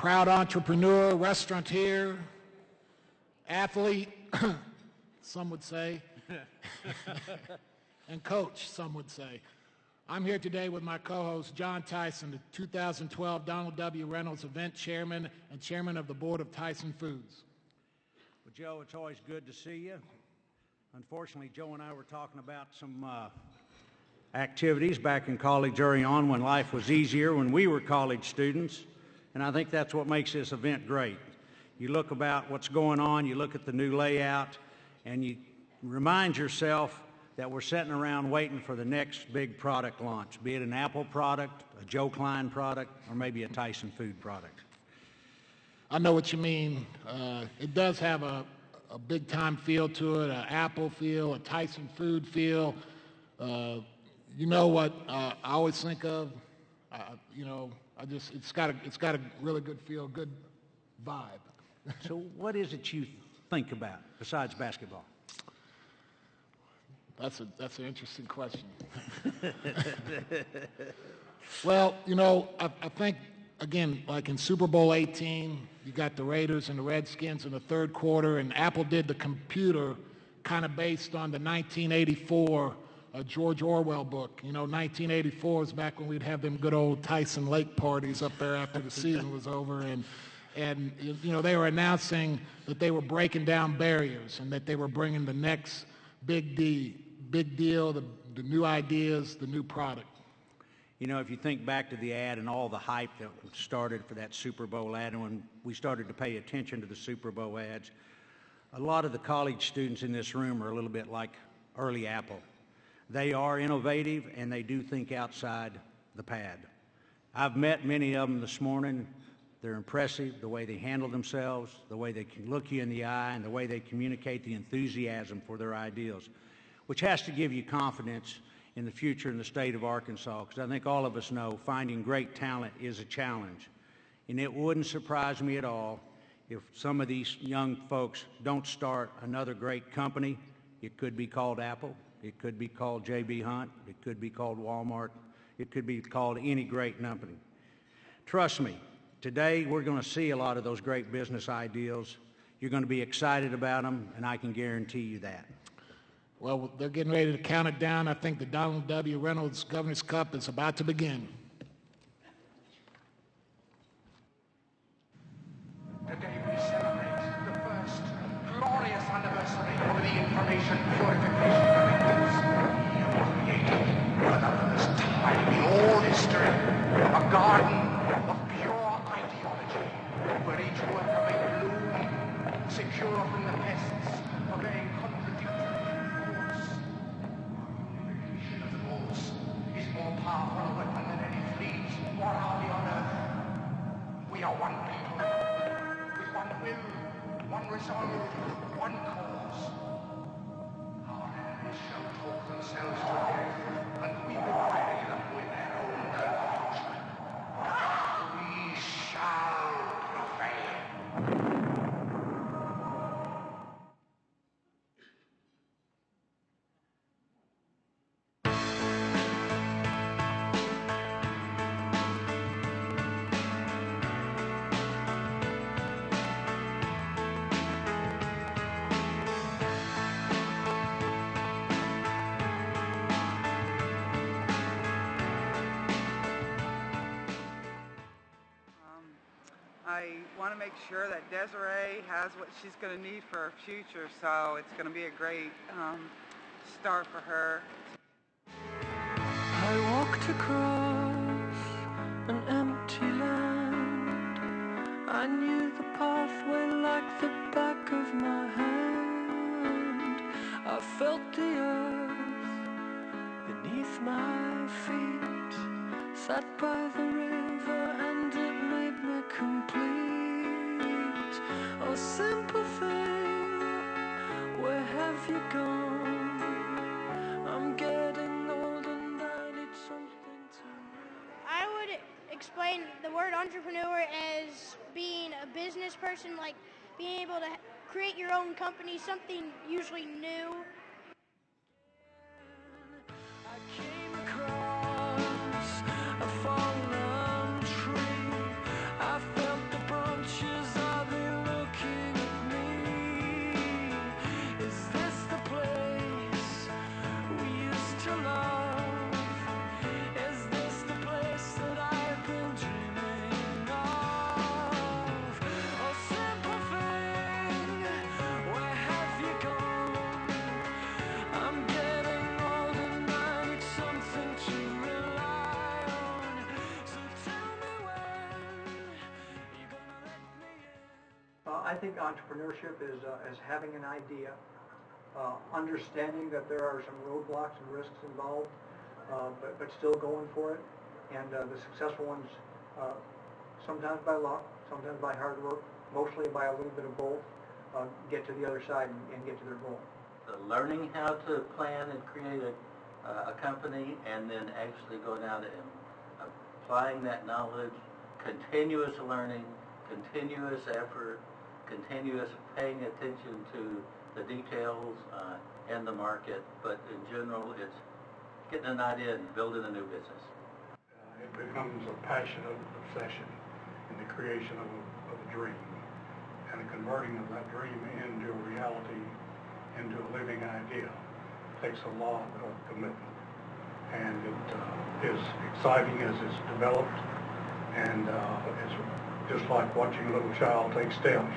proud entrepreneur, restaurateur, athlete, some would say, and coach, some would say. I'm here today with my co-host, John Tyson, the 2012 Donald W. Reynolds Event Chairman and Chairman of the Board of Tyson Foods. Well, Joe, it's always good to see you. Unfortunately, Joe and I were talking about some activities back in college early on when life was easier, when we were college students, and I think that's what makes this event great. You look about what's going on, you look at the new layout, and you remind yourself that we're sitting around waiting for the next big product launch, be it an Apple product, a Joe Klein product, or maybe a Tyson food product. I know what you mean. It does have a big-time feel to it, an Apple feel, a Tyson food feel. You know what I always think of? It's got a really good feel, good vibe. So what is it you think about besides basketball? That's an interesting question. Well, I think, again, like in Super Bowl 18, you got the Raiders and the Redskins in the third quarter, and Apple did the computer kind of based on the 1984 George Orwell book. 1984 is back when we'd have them good old Tyson Lake parties up there after the season was over, and they were announcing that they were breaking down barriers and that they were bringing the next big deal, the new ideas, the new product. If you think back to the ad and all the hype that started for that Super Bowl ad, and when we started to pay attention to the Super Bowl ads, a lot of the college students in this room are a little bit like early Apple. They are innovative and they do think outside the pad. I've met many of them this morning. They're impressive, the way they handle themselves, the way they can look you in the eye, and the way they communicate the enthusiasm for their ideals, which has to give you confidence in the future in the state of Arkansas, because I think all of us know finding great talent is a challenge. And it wouldn't surprise me at all if some of these young folks don't start another great company. It could be called Apple. It could be called J.B. Hunt. It could be called Walmart. It could be called any great company. Trust me, today we're going to see a lot of those great business ideals. You're going to be excited about them, and I can guarantee you that. Well, they're getting ready to count it down. I think the Donald W. Reynolds Governor's Cup is about to begin. Today we celebrate the first glorious anniversary of the Information Purification Directives. Created for the first time in all history a garden of pure ideology where each worker may bloom, secure from the pests of a contradictory force. Purification of the force is more powerful a weapon than any fleet or army on earth. We are one people, with one will, one resolve, one cause. Our enemies shall talk themselves to death, and we will bury them with their own confusion. We shall prevail. I want to make sure that Desiree has what she's going to need for her future, so it's going to be a great start for her. I walked across an empty land. I knew the pathway like the back of my hand. I felt the earth beneath my feet, sat by the river and it made me complete. Oh, simple thing, where have you gone? I'm getting old and I need something to... I would explain the word entrepreneur as being a business person, like being able to create your own company, something usually new. I came across a fallen tree. I felt the I think entrepreneurship is having an idea, understanding that there are some roadblocks and risks involved, but still going for it. And the successful ones, sometimes by luck, sometimes by hard work, mostly by a little bit of both, get to the other side and get to their goal. Learning how to plan and create a company, and then actually going out and applying that knowledge, continuous learning, continuous effort, continuous paying attention to the details and the market, but in general it's getting an idea and building a new business. It becomes a passionate obsession in the creation of a dream, and a converting of that dream into a reality, into a living idea, takes a lot of commitment. And it is exciting as it's developed, and it's just like watching a little child take steps.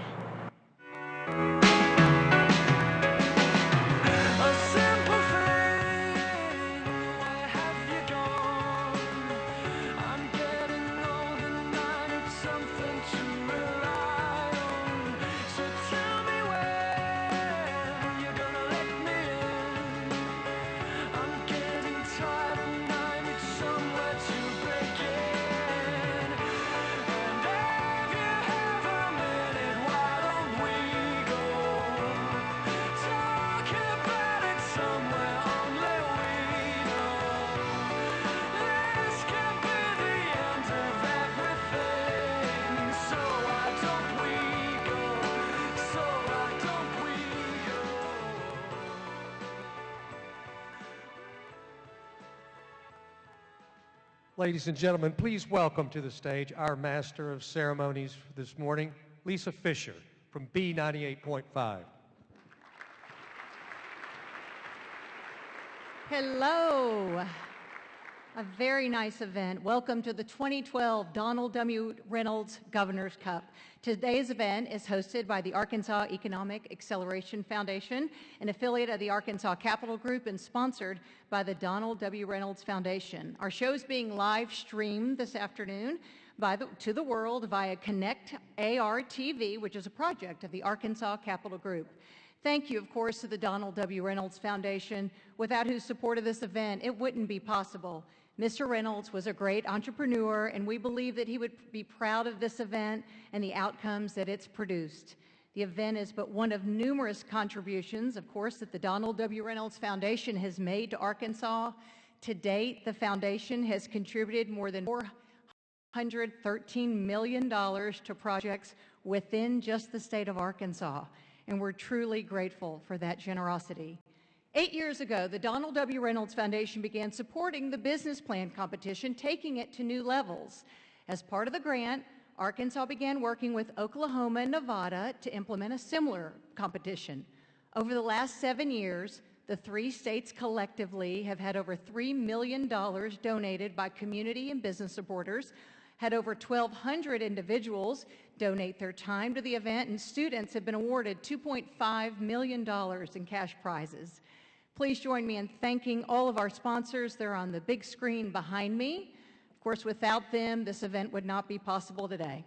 Ladies and gentlemen, please welcome to the stage our Master of Ceremonies this morning, Lisa Fisher from B98.5. Hello. A very nice event. Welcome to the 2012 Donald W. Reynolds Governor's Cup. Today's event is hosted by the Arkansas Economic Acceleration Foundation, an affiliate of the Arkansas Capital Group, and sponsored by the Donald W. Reynolds Foundation. Our show is being live streamed this afternoon to the world via Connect AR TV, which is a project of the Arkansas Capital Group. Thank you, of course, to the Donald W. Reynolds Foundation, without whose support of this event, it wouldn't be possible. Mr. Reynolds was a great entrepreneur, and we believe that he would be proud of this event and the outcomes that it's produced. The event is but one of numerous contributions, of course, that the Donald W. Reynolds Foundation has made to Arkansas. To date, the foundation has contributed more than $413 million to projects within just the state of Arkansas, and we're truly grateful for that generosity. 8 years ago, the Donald W. Reynolds Foundation began supporting the business plan competition, taking it to new levels. As part of the grant, Arkansas began working with Oklahoma and Nevada to implement a similar competition. Over the last 7 years, the three states collectively have had over $3 million donated by community and business supporters, had over 1,200 individuals donate their time to the event, and students have been awarded $2.5 million in cash prizes. Please join me in thanking all of our sponsors. They're on the big screen behind me. Of course, without them, this event would not be possible today.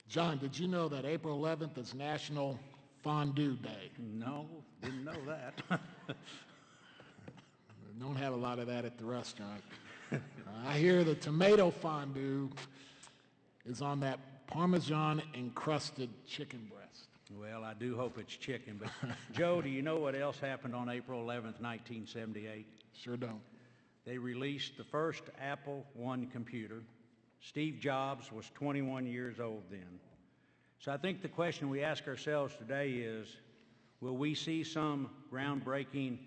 John, did you know that April 11th is National Fondue Day? No, didn't know that. Don't have a lot of that at the restaurant. I hear the tomato fondue is on that Parmesan encrusted chicken breast. Well, I do hope it's chicken, but Joe, do you know what else happened on April 11th, 1978? Sure don't. They released the first Apple I computer. Steve Jobs was 21 years old then. So I think the question we ask ourselves today is, will we see some groundbreaking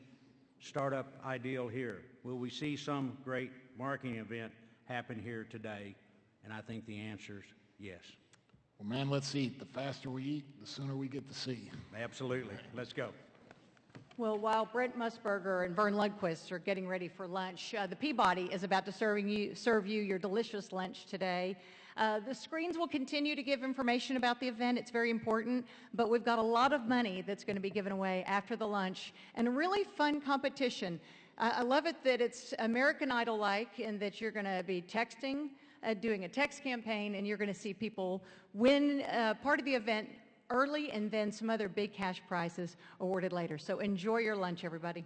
startup ideal here? Will we see some great marketing event happen here today? And I think the answer is yes. Well, man, let's eat. The faster we eat, the sooner we get to see. Absolutely. Let's go. Well, while Brent Musburger and Vern Lundquist are getting ready for lunch, the Peabody is about to serve you your delicious lunch today. The screens will continue to give information about the event. It's very important, but we've got a lot of money that's going to be given away after the lunch and a really fun competition. I love it that it's American Idol-like and that you're going to be texting, doing a text campaign, and you're going to see people win part of the event early and then some other big cash prizes awarded later. So enjoy your lunch, everybody.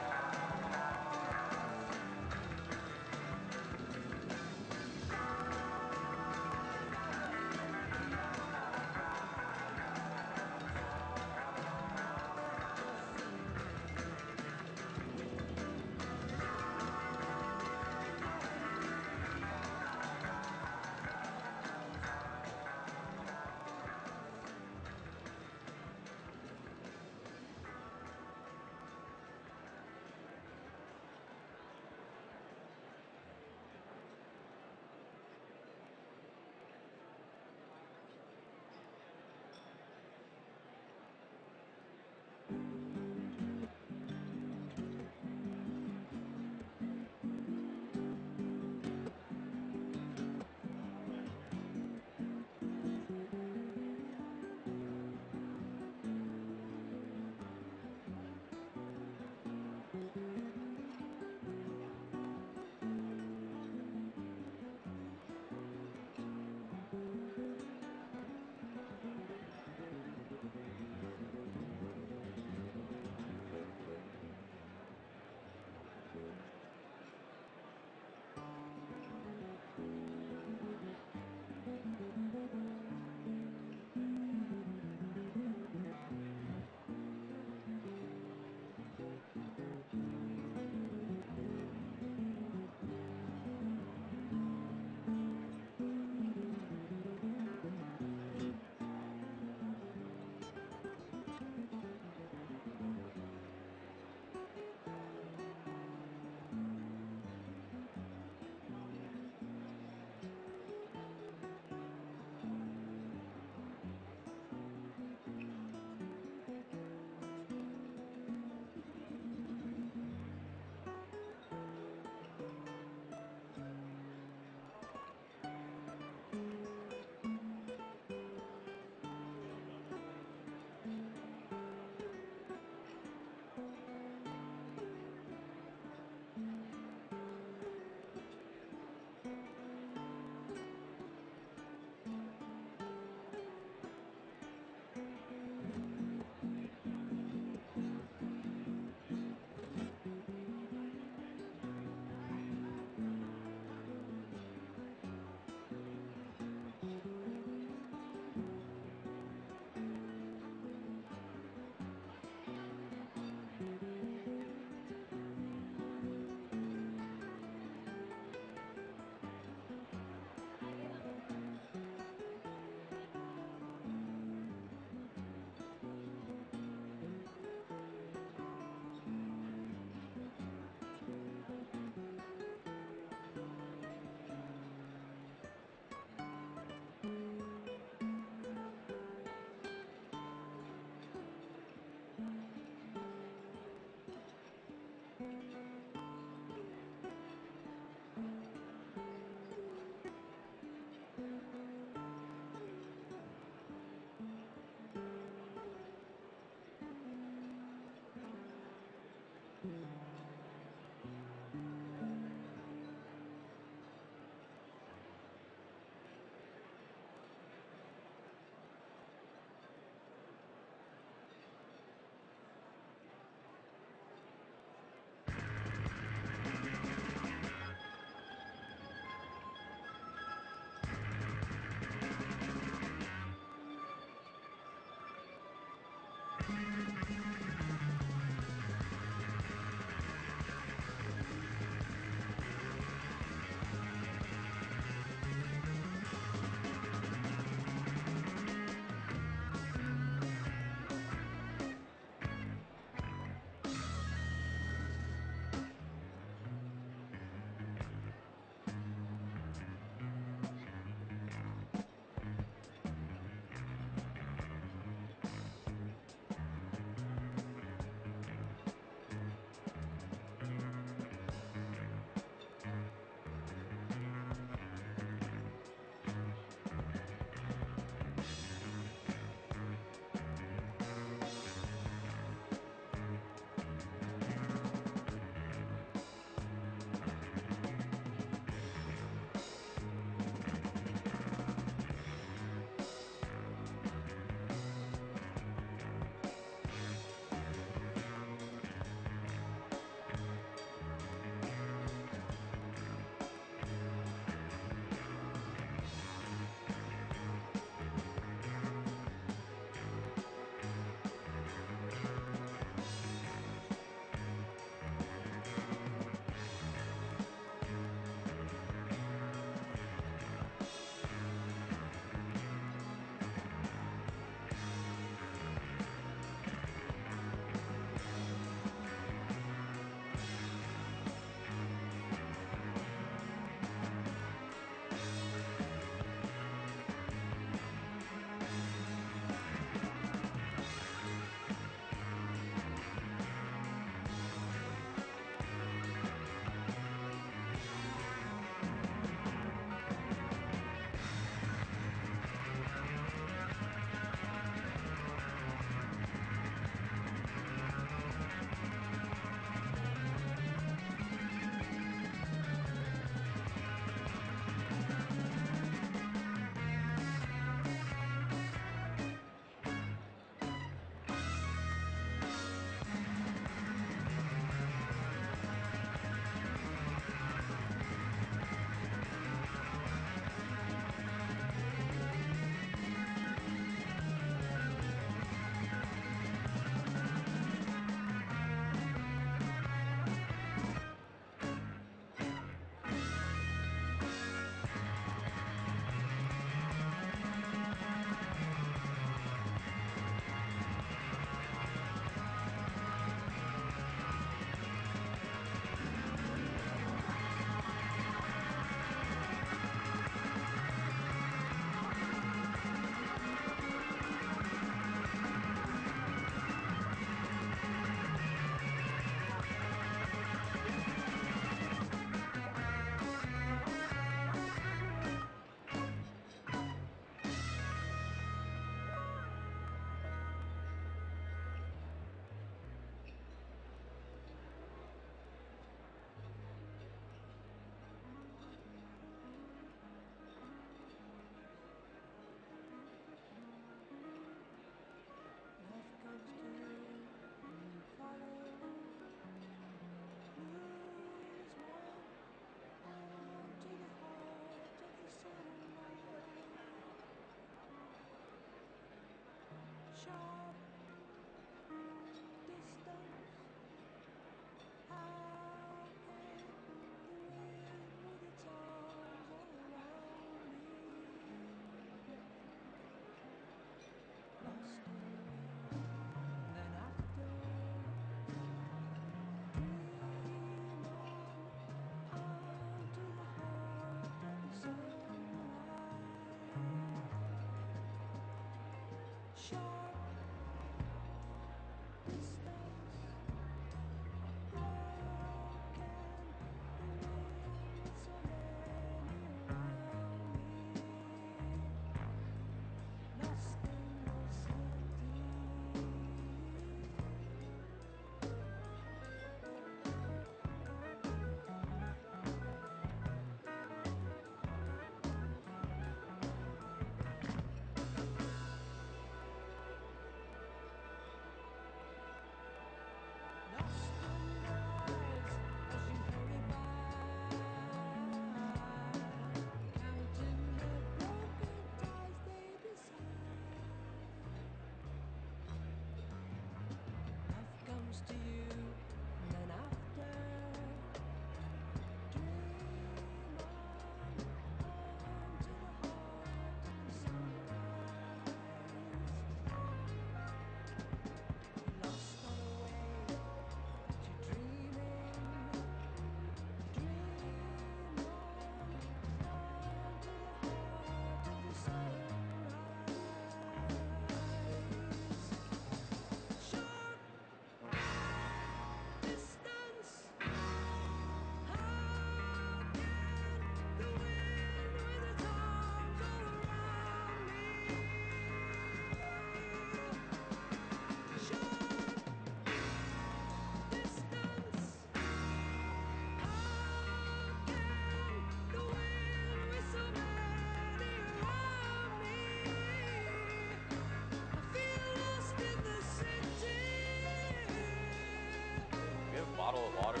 Bottle of water.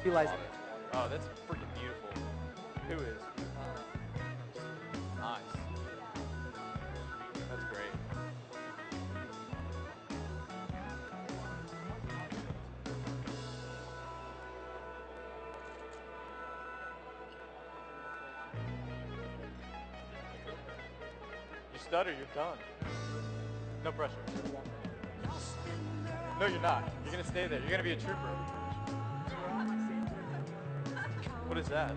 He likes water. Oh, that's freaking beautiful. Who is? Nice. That's great. You stutter, you're done. No pressure. No, you're not. You're gonna stay there. You're gonna be a trooper. What is that?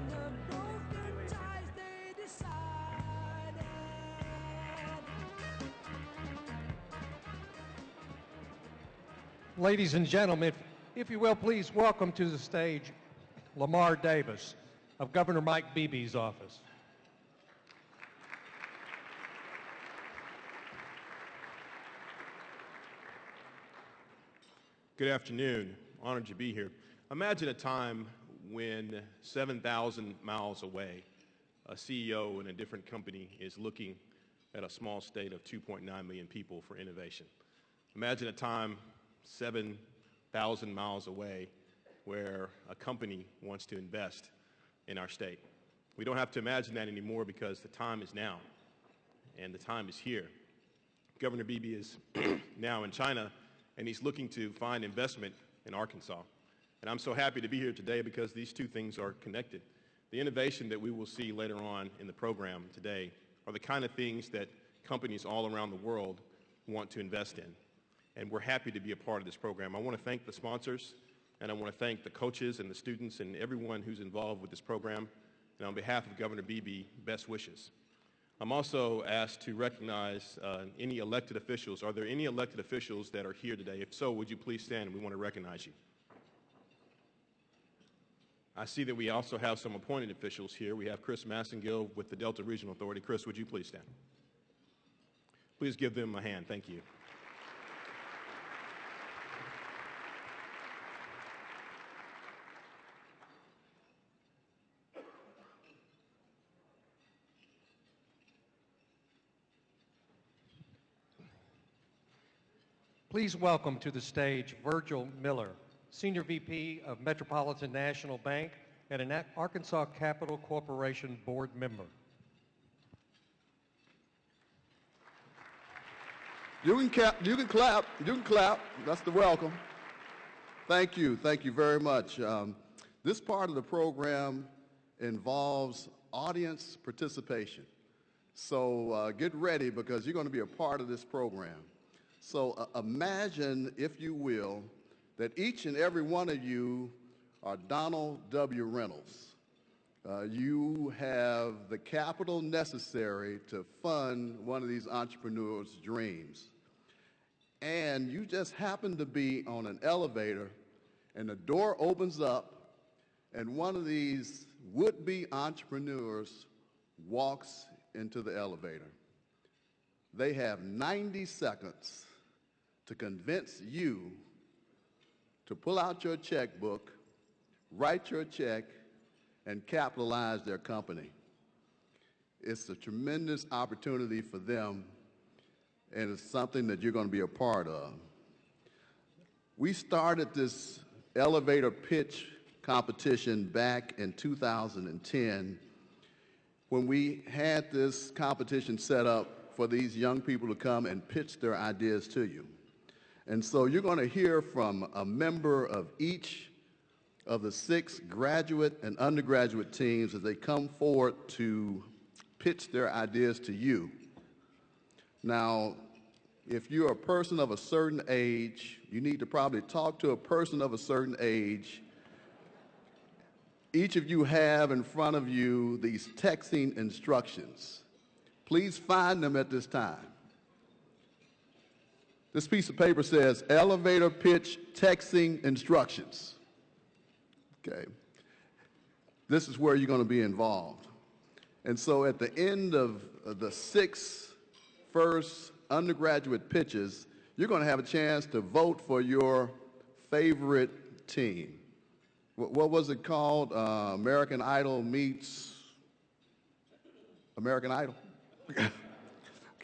Ladies and gentlemen, if you will, please welcome to the stage Lamar Davis of Governor Mike Beebe's office. Good afternoon. Honored to be here. Imagine a time when 7,000 miles away, a CEO in a different company is looking at a small state of 2.9 million people for innovation. Imagine a time 7,000 miles away where a company wants to invest in our state. We don't have to imagine that anymore because the time is now, and the time is here. Governor Beebe is now in China, and he's looking to find investment in Arkansas. And I'm so happy to be here today because these two things are connected. The innovation that we will see later on in the program today are the kind of things that companies all around the world want to invest in. And we're happy to be a part of this program. I want to thank the sponsors, and I want to thank the coaches and the students and everyone who's involved with this program. And on behalf of Governor Beebe, best wishes. I'm also asked to recognize any elected officials. Are there any elected officials that are here today? If so, would you please stand, and we want to recognize you. I see that we also have some appointed officials here. We have Chris Massengill with the Delta Regional Authority. Chris, would you please stand? Please give them a hand. Thank you. Please welcome to the stage Virgil Miller, Senior VP of Metropolitan National Bank and an Arkansas Capital Corporation board member. You can clap. That's the welcome. Thank you very much. This part of the program involves audience participation. So get ready because you're going to be a part of this program. So imagine, if you will, that each and every one of you are Donald W. Reynolds. You have the capital necessary to fund one of these entrepreneurs' dreams. and you just happen to be on an elevator and the door opens up and one of these would-be entrepreneurs walks into the elevator. They have 90 seconds to convince you to pull out your checkbook, write your check, and capitalize their company. It's a tremendous opportunity for them, and it's something that you're going to be a part of. We started this elevator pitch competition back in 2010 when we had this competition set up for these young people to come and pitch their ideas to you. And so you're going to hear from a member of each of the 6 graduate and undergraduate teams as they come forward to pitch their ideas to you. Now, if you're a person of a certain age, you need to probably talk to a person of a certain age. Each of you have in front of you these texting instructions. Please find them at this time. This piece of paper says elevator pitch texting instructions. Okay. This is where you're going to be involved. And so at the end of the 6 first undergraduate pitches, you're going to have a chance to vote for your favorite team. What was it called? American Idol meets American Idol?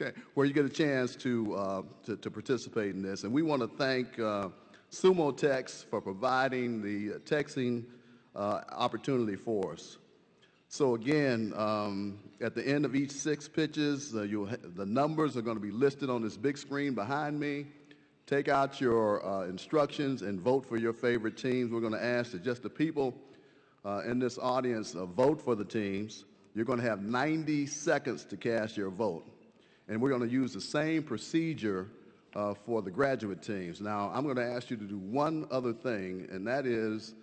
Okay, where you get a chance to participate in this. And we want to thank Sumo Text for providing the texting opportunity for us. So again, at the end of each 6 pitches, the numbers are going to be listed on this big screen behind me. Take out your instructions and vote for your favorite teams. We're going to ask that just the people in this audience vote for the teams. You're going to have 90 seconds to cast your vote. And we're going to use the same procedure for the graduate teams. Now, I'm going to ask you to do one other thing, and that is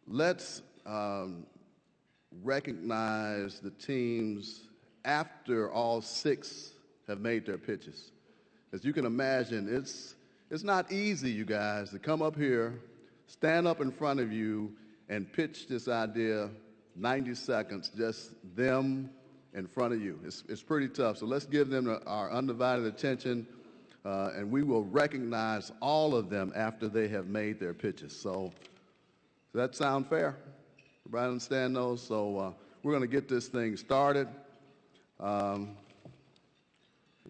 let's recognize the teams after all 6 have made their pitches. As you can imagine, it's not easy, you guys, to come up here, stand up in front of you, and pitch this idea 90 seconds, just them in front of you. It's pretty tough. So let's give them our undivided attention, and we will recognize all of them after they have made their pitches. So does that sound fair? Everybody understand those? So we're going to get this thing started.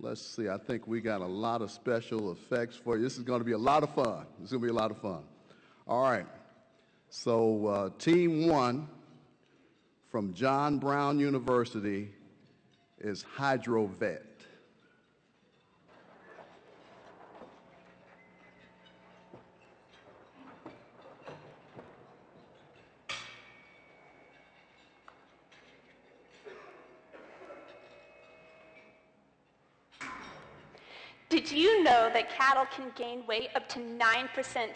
Let's see. I think we got a lot of special effects for you. This is going to be a lot of fun. It's going to be a lot of fun. All right. So Team 1 from John Brown University is Hydrovet. Did you know that cattle can gain weight up to 9%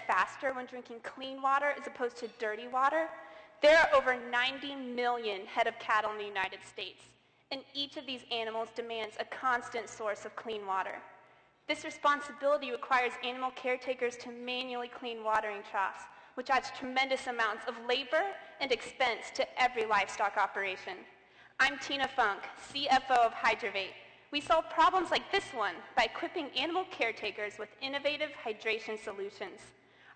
faster when drinking clean water as opposed to dirty water? There are over 90 million head of cattle in the United States, and each of these animals demands a constant source of clean water. This responsibility requires animal caretakers to manually clean watering troughs, which adds tremendous amounts of labor and expense to every livestock operation. I'm Tina Funk, CFO of Hydrovate. We solve problems like this one by equipping animal caretakers with innovative hydration solutions.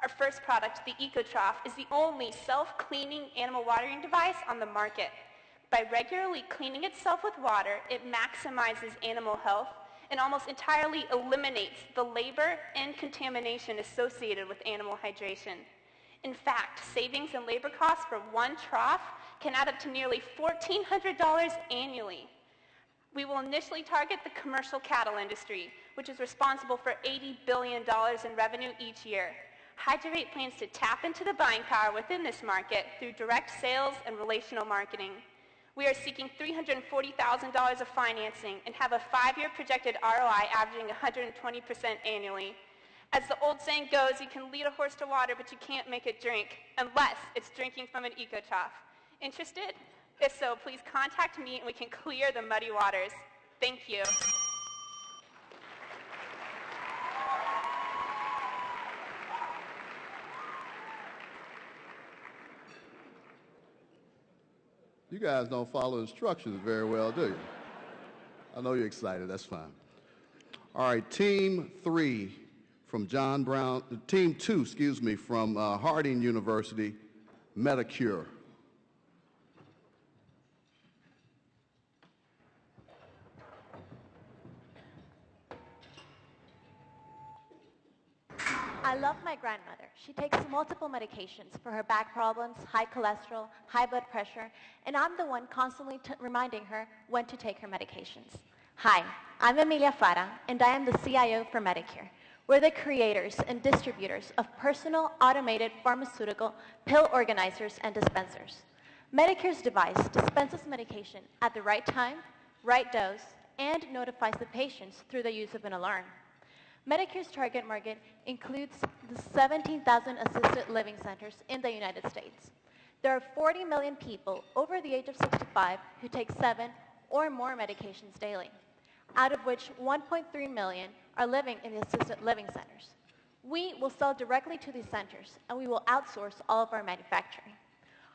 Our first product, the EcoTrough, is the only self-cleaning animal watering device on the market. By regularly cleaning itself with water, it maximizes animal health and almost entirely eliminates the labor and contamination associated with animal hydration. In fact, savings in labor costs for one trough can add up to nearly $1,400 annually. We will initially target the commercial cattle industry, which is responsible for $80 billion in revenue each year. Hydrovate plans to tap into the buying power within this market through direct sales and relational marketing. We are seeking $340,000 of financing and have a 5-year projected ROI averaging 120% annually. As the old saying goes, you can lead a horse to water, but you can't make it drink unless it's drinking from an EcoTrough. Interested? If so, please contact me and we can clear the muddy waters. Thank you. You guys don't follow instructions very well, do you? I know you're excited. That's fine. All right, team 3 from team 2, excuse me, from Harding University, Medicure. I love my grandmother. She takes multiple medications for her back problems, high cholesterol, high blood pressure, and I'm the one constantly reminding her when to take her medications. Hi, I'm Emilia Fara, and I am the CIO for Medicure. We're the creators and distributors of personal automated pharmaceutical pill organizers and dispensers. Medicure's device dispenses medication at the right time, right dose, and notifies the patients through the use of an alarm. Medicure's target market includes the 17,000 assisted living centers in the United States. There are 40 million people over the age of 65 who take 7 or more medications daily, out of which 1.3 million are living in the assisted living centers. We will sell directly to these centers, and we will outsource all of our manufacturing.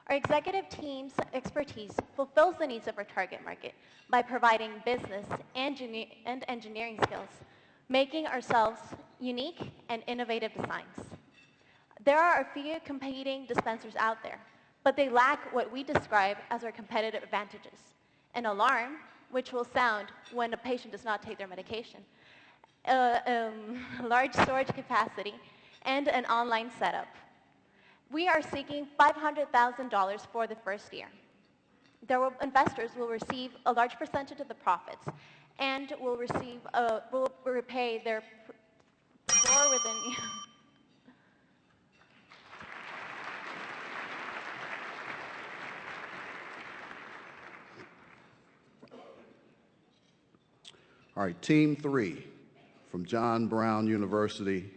Our executive team's expertise fulfills the needs of our target market by providing business and engineering skills, making ourselves unique and innovative designs. There are a few competing dispensers out there, but they lack what we describe as our competitive advantages: an alarm, which will sound when a patient does not take their medication, large storage capacity, and an online setup. We are seeking $500,000 for the first year. Investors will receive a large percentage of the profits and will repay their floor within. All right, team 3 from John Brown University,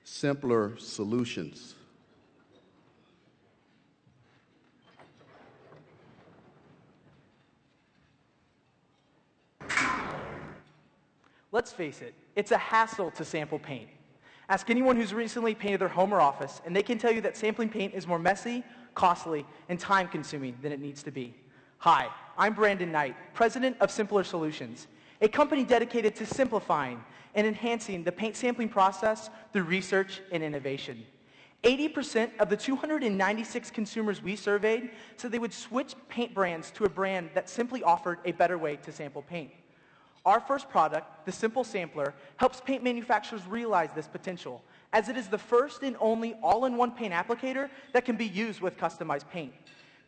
Simpler Solutions. Let's face it, it's a hassle to sample paint. Ask anyone who's recently painted their home or office, and they can tell you that sampling paint is more messy, costly, and time-consuming than it needs to be. Hi, I'm Brandon Knight, president of Simpler Solutions, a company dedicated to simplifying and enhancing the paint sampling process through research and innovation. 80% of the 296 consumers we surveyed said they would switch paint brands to a brand that simply offered a better way to sample paint. Our first product, the Simple Sampler, helps paint manufacturers realize this potential, as it is the first and only all-in-one paint applicator that can be used with customized paint.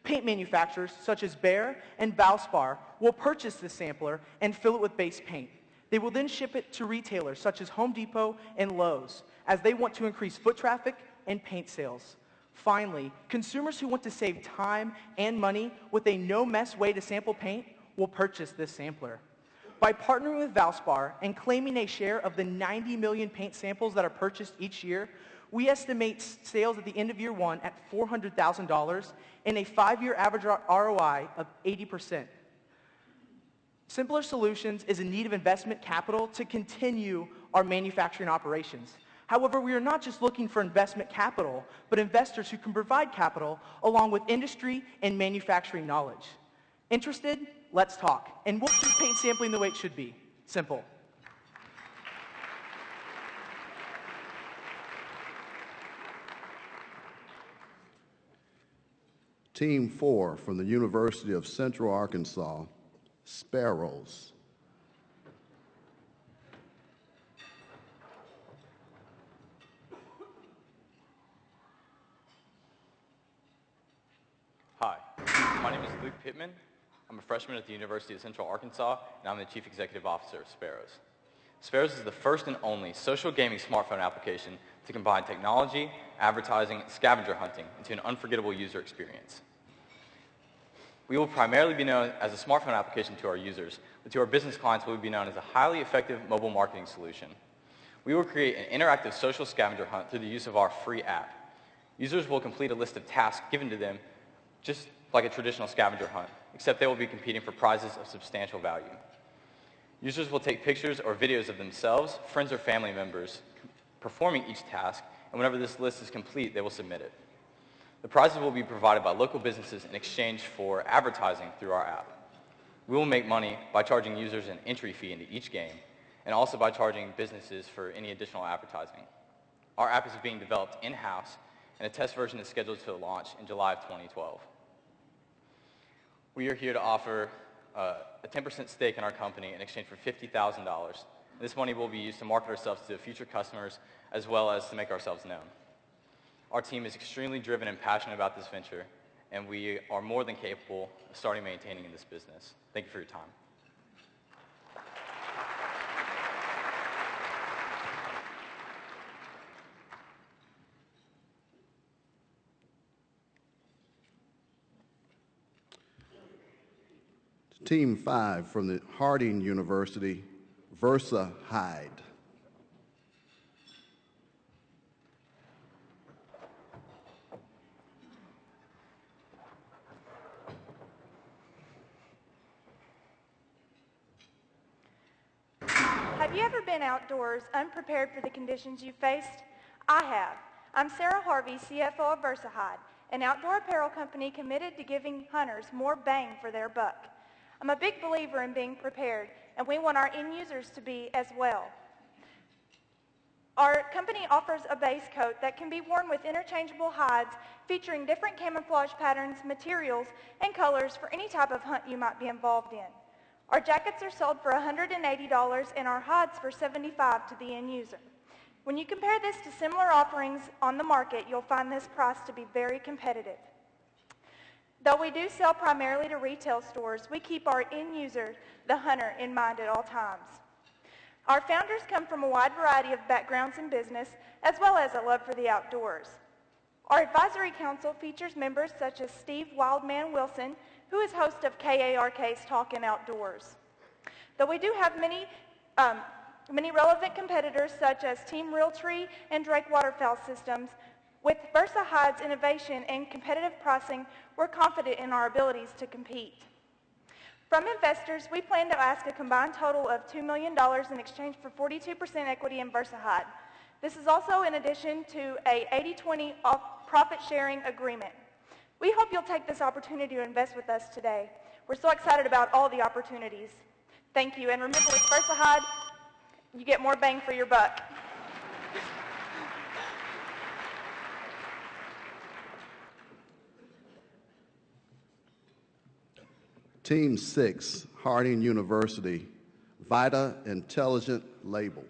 Paint manufacturers such as Behr and Valspar will purchase this sampler and fill it with base paint. They will then ship it to retailers such as Home Depot and Lowe's, as they want to increase foot traffic and paint sales. Finally, consumers who want to save time and money with a no-mess way to sample paint will purchase this sampler. By partnering with Valspar and claiming a share of the 90 million paint samples that are purchased each year, we estimate sales at the end of year 1 at $400,000 and a 5-year average ROI of 80%. Simpler Solutions is in need of investment capital to continue our manufacturing operations. However, we are not just looking for investment capital, but investors who can provide capital along with industry and manufacturing knowledge. Interested? Let's talk. And we'll keep paint sampling the way it should be. Simple. Team 4 from the University of Central Arkansas, Sparrows. Hi, my name is Luke Pittman. I'm a freshman at the University of Central Arkansas, and I'm the Chief Executive Officer of Sparrows. Sparrows is the first and only social gaming smartphone application to combine technology, advertising, and scavenger hunting into an unforgettable user experience. We will primarily be known as a smartphone application to our users, but to our business clients, we will be known as a highly effective mobile marketing solution. We will create an interactive social scavenger hunt through the use of our free app. Users will complete a list of tasks given to them just like a traditional scavenger hunt, except they will be competing for prizes of substantial value. Users will take pictures or videos of themselves, friends, or family members performing each task, and whenever this list is complete, they will submit it. The prizes will be provided by local businesses in exchange for advertising through our app. We will make money by charging users an entry fee into each game, and also by charging businesses for any additional advertising. Our app is being developed in-house, and a test version is scheduled to launch in July of 2012. We are here to offer a 10% stake in our company in exchange for $50,000. This money will be used to market ourselves to future customers as well as to make ourselves known. Our team is extremely driven and passionate about this venture, and we are more than capable of starting and maintaining this business. Thank you for your time. Team 5 from the Harding University, Versa Hyde. Have you ever been outdoors unprepared for the conditions you faced? I have. I'm Sarah Harvey, CFO of Versa Hyde, an outdoor apparel company committed to giving hunters more bang for their buck. I'm a big believer in being prepared, and we want our end users to be as well. Our company offers a base coat that can be worn with interchangeable hides featuring different camouflage patterns, materials, and colors for any type of hunt you might be involved in. Our jackets are sold for $180 and our hides for $75 to the end user. When you compare this to similar offerings on the market, you'll find this price to be very competitive. Though we do sell primarily to retail stores, we keep our end user, the hunter, in mind at all times. Our founders come from a wide variety of backgrounds in business, as well as a love for the outdoors. Our advisory council features members such as Steve Wildman Wilson, who is host of KARK's Talkin' Outdoors. Though we do have many relevant competitors such as Team Realtree and Drake Waterfowl Systems, with Versa Hyde's innovation and competitive pricing, we're confident in our abilities to compete. From investors, we plan to ask a combined total of $2 million in exchange for 42% equity in Versa Hyde. This is also in addition to a 80-20 profit-sharing agreement. We hope you'll take this opportunity to invest with us today. We're so excited about all the opportunities. Thank you, and remember, with Versa Hyde, you get more bang for your buck. Team 6, Harding University, Vita Intelligent Label.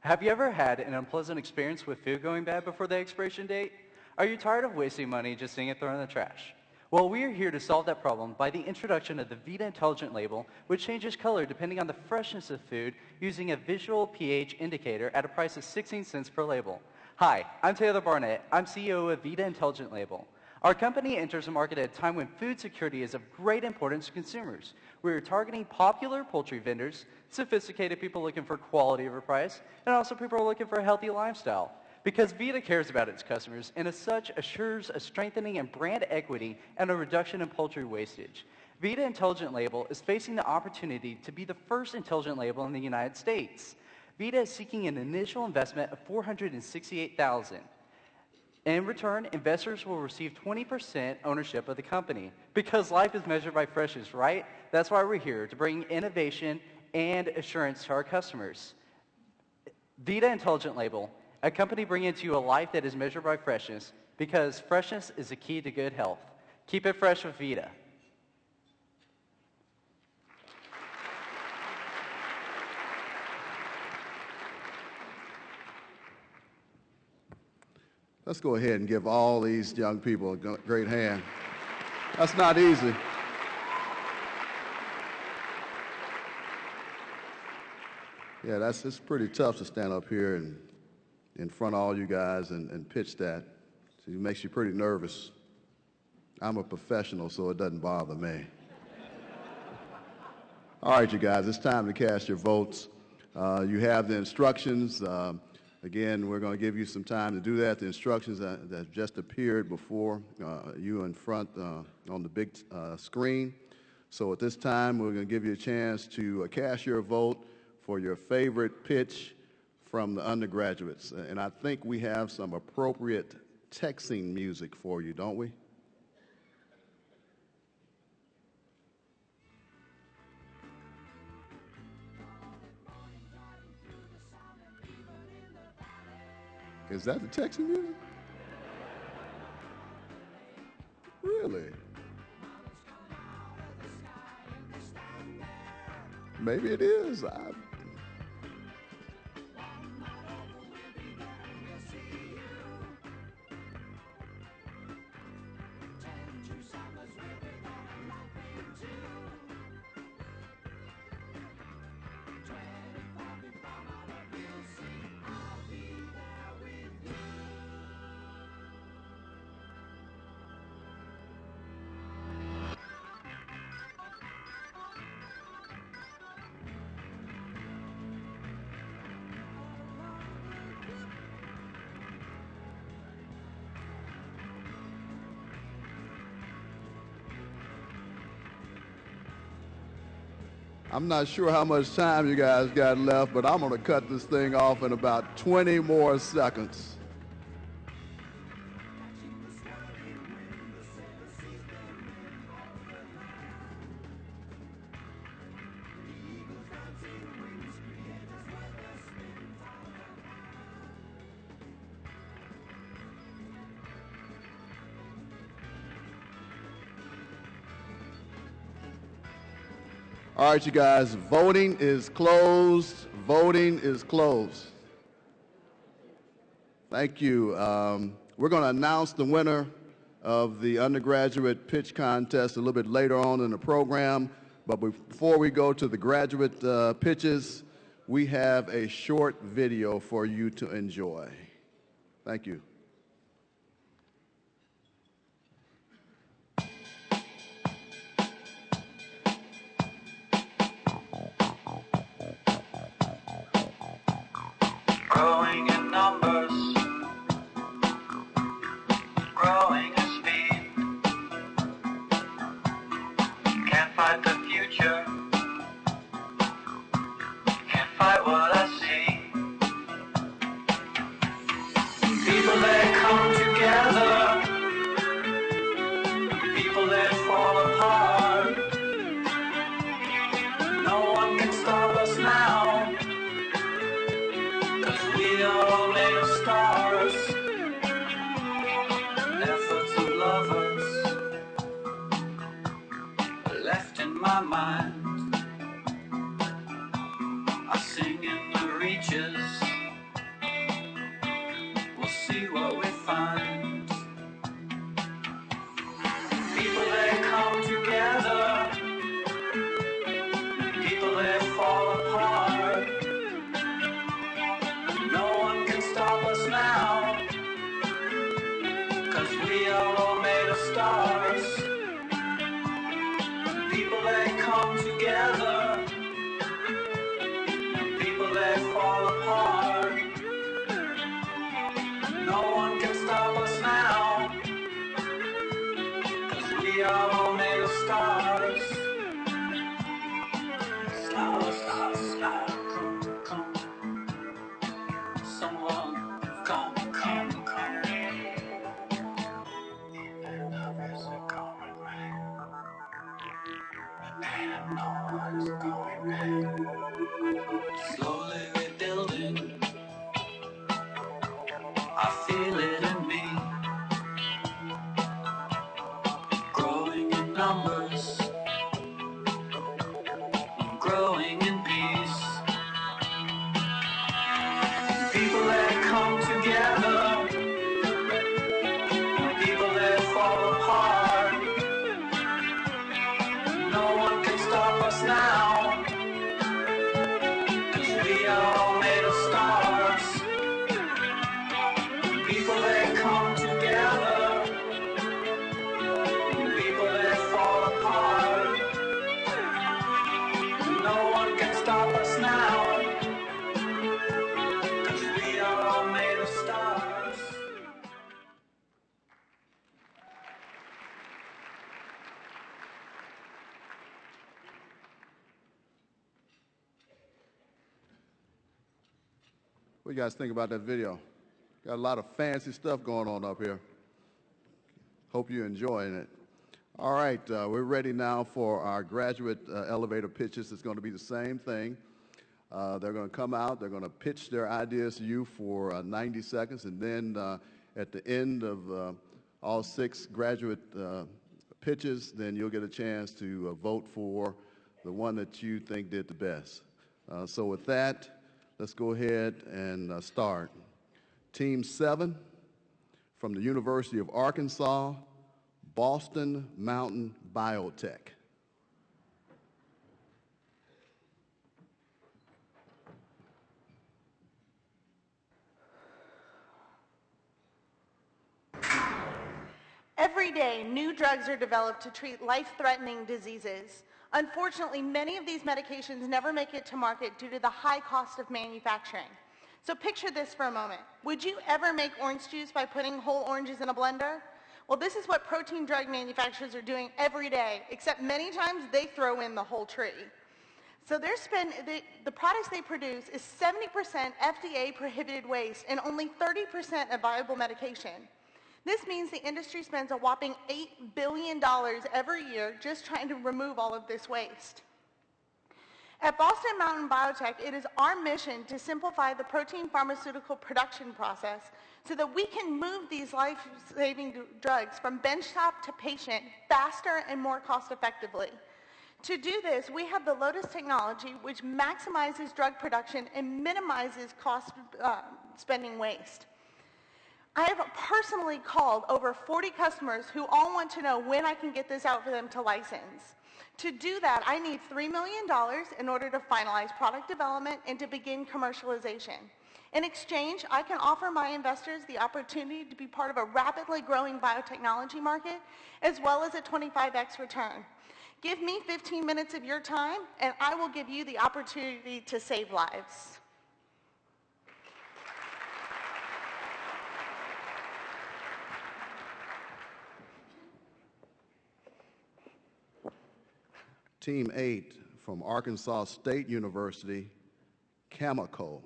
Have you ever had an unpleasant experience with food going bad before the expiration date? Are you tired of wasting money just seeing it thrown in the trash? Well, we are here to solve that problem by the introduction of the Vita Intelligent Label, which changes color depending on the freshness of food using a visual pH indicator at a price of 16 cents per label. Hi, I'm Taylor Barnett. I'm CEO of Vita Intelligent Label. Our company enters the market at a time when food security is of great importance to consumers. We are targeting popular poultry vendors, sophisticated people looking for quality over price, and also people who are looking for a healthy lifestyle. Because Vita cares about its customers and as such assures a strengthening in brand equity and a reduction in poultry wastage. Vita Intelligent Label is facing the opportunity to be the first intelligent label in the United States. Vita is seeking an initial investment of $468,000. In return, investors will receive 20% ownership of the company. Because life is measured by freshness, right? That's why we're here, to bring innovation and assurance to our customers. Vita Intelligent Label, a company bringing to you a life that is measured by freshness, because freshness is the key to good health. Keep it fresh with Vita. Let's go ahead and give all these young people a great hand. That's not easy. Yeah, it's pretty tough to stand up here and in front of all you guys and pitch that. So it makes you pretty nervous. I'm a professional, so it doesn't bother me. All right, you guys, it's time to cast your votes. You have the instructions. Again, we're going to give you some time to do that. The instructions that just appeared before you in front on the big screen. So at this time, we're going to give you a chance to cast your vote. for your favorite pitch from the undergraduates. And I think we have some appropriate texting music for you, don't we? Is that the texting music? Really? Maybe it is. I'm not sure how much time you guys got left, but I'm going to cut this thing off in about 20 more seconds. All right, you guys, voting is closed. Voting is closed. Thank you. We're going to announce the winner of the undergraduate pitch contest a little bit later on in the program. But before we go to the graduate pitches, we have a short video for you to enjoy. Thank you. Growing in numbers, growing in speed. Can't fight the future, can't fight what I see. People that come together, people that fall apart. No one can stop us now. We are all made of stars, efforts of lovers left in my mind. I sing in the reaches, we'll see what we find. People that come together, people that fall apart. No one can stop us now, 'cause we are all made of stars. People that come together, people that fall apart. No one can stop us now, 'cause we are all made of stars. Stars, stars, stars. Someone come, come, come. And others are going back. And no one's going back. Slowly rebuilding, I feel it in me. Growing in numbers, growing in peace. People that come together, people that fall apart. No one can stop us now, 'cause we are all made of stars. People that come together, people that fall apart. No one can stop us now, 'cause we are all made of stars. What do you guys think about that video? Got a lot of fancy stuff going on up here. Hope you're enjoying it. All right, we're ready now for our graduate elevator pitches. It's going to be the same thing. They're going to come out, they're going to pitch their ideas to you for 90 seconds, and then at the end of all 6 graduate pitches, then you'll get a chance to vote for the one that you think did the best. So with that, let's go ahead and start. Team 7 from the University of Arkansas, Boston Mountain Biotech. Every day, new drugs are developed to treat life-threatening diseases. Unfortunately, many of these medications never make it to market due to the high cost of manufacturing. So picture this for a moment. Would you ever make orange juice by putting whole oranges in a blender? Well, this is what protein drug manufacturers are doing every day, except many times they throw in the whole tree. So the products they produce is 70% FDA-prohibited waste and only 30% of viable medication. This means the industry spends a whopping $8 billion every year just trying to remove all of this waste. At Boston Mountain Biotech, it is our mission to simplify the protein pharmaceutical production process so that we can move these life-saving drugs from benchtop to patient faster and more cost-effectively. To do this, we have the Lotus technology, which maximizes drug production and minimizes spending waste. I have personally called over 40 customers who all want to know when I can get this out for them to license. To do that, I need $3 million in order to finalize product development and to begin commercialization. In exchange, I can offer my investors the opportunity to be part of a rapidly growing biotechnology market, as well as a 25x return. Give me 15 minutes of your time, and I will give you the opportunity to save lives. Team 8 from Arkansas State University, Cameco.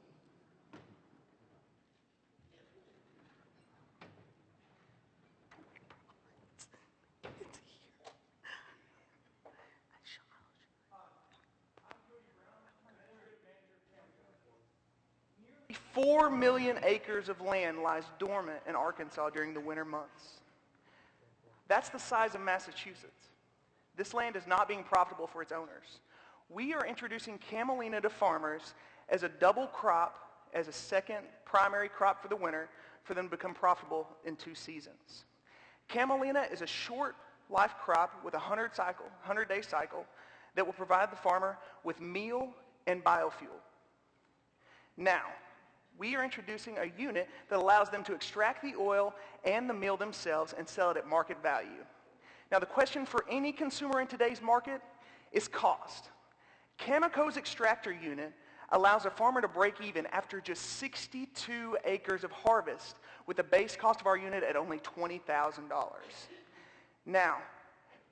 4 million acres of land lies dormant in Arkansas during the winter months. That's the size of Massachusetts. This land is not being profitable for its owners. We are introducing camelina to farmers as a double crop, as a second primary crop for the winter, for them to become profitable in 2 seasons. Camelina is a short life crop with a 100-day cycle that will provide the farmer with meal and biofuel. Now, we are introducing a unit that allows them to extract the oil and the meal themselves and sell it at market value. Now, the question for any consumer in today's market is cost. Cameco's extractor unit allows a farmer to break even after just 62 acres of harvest with the base cost of our unit at only $20,000. Now,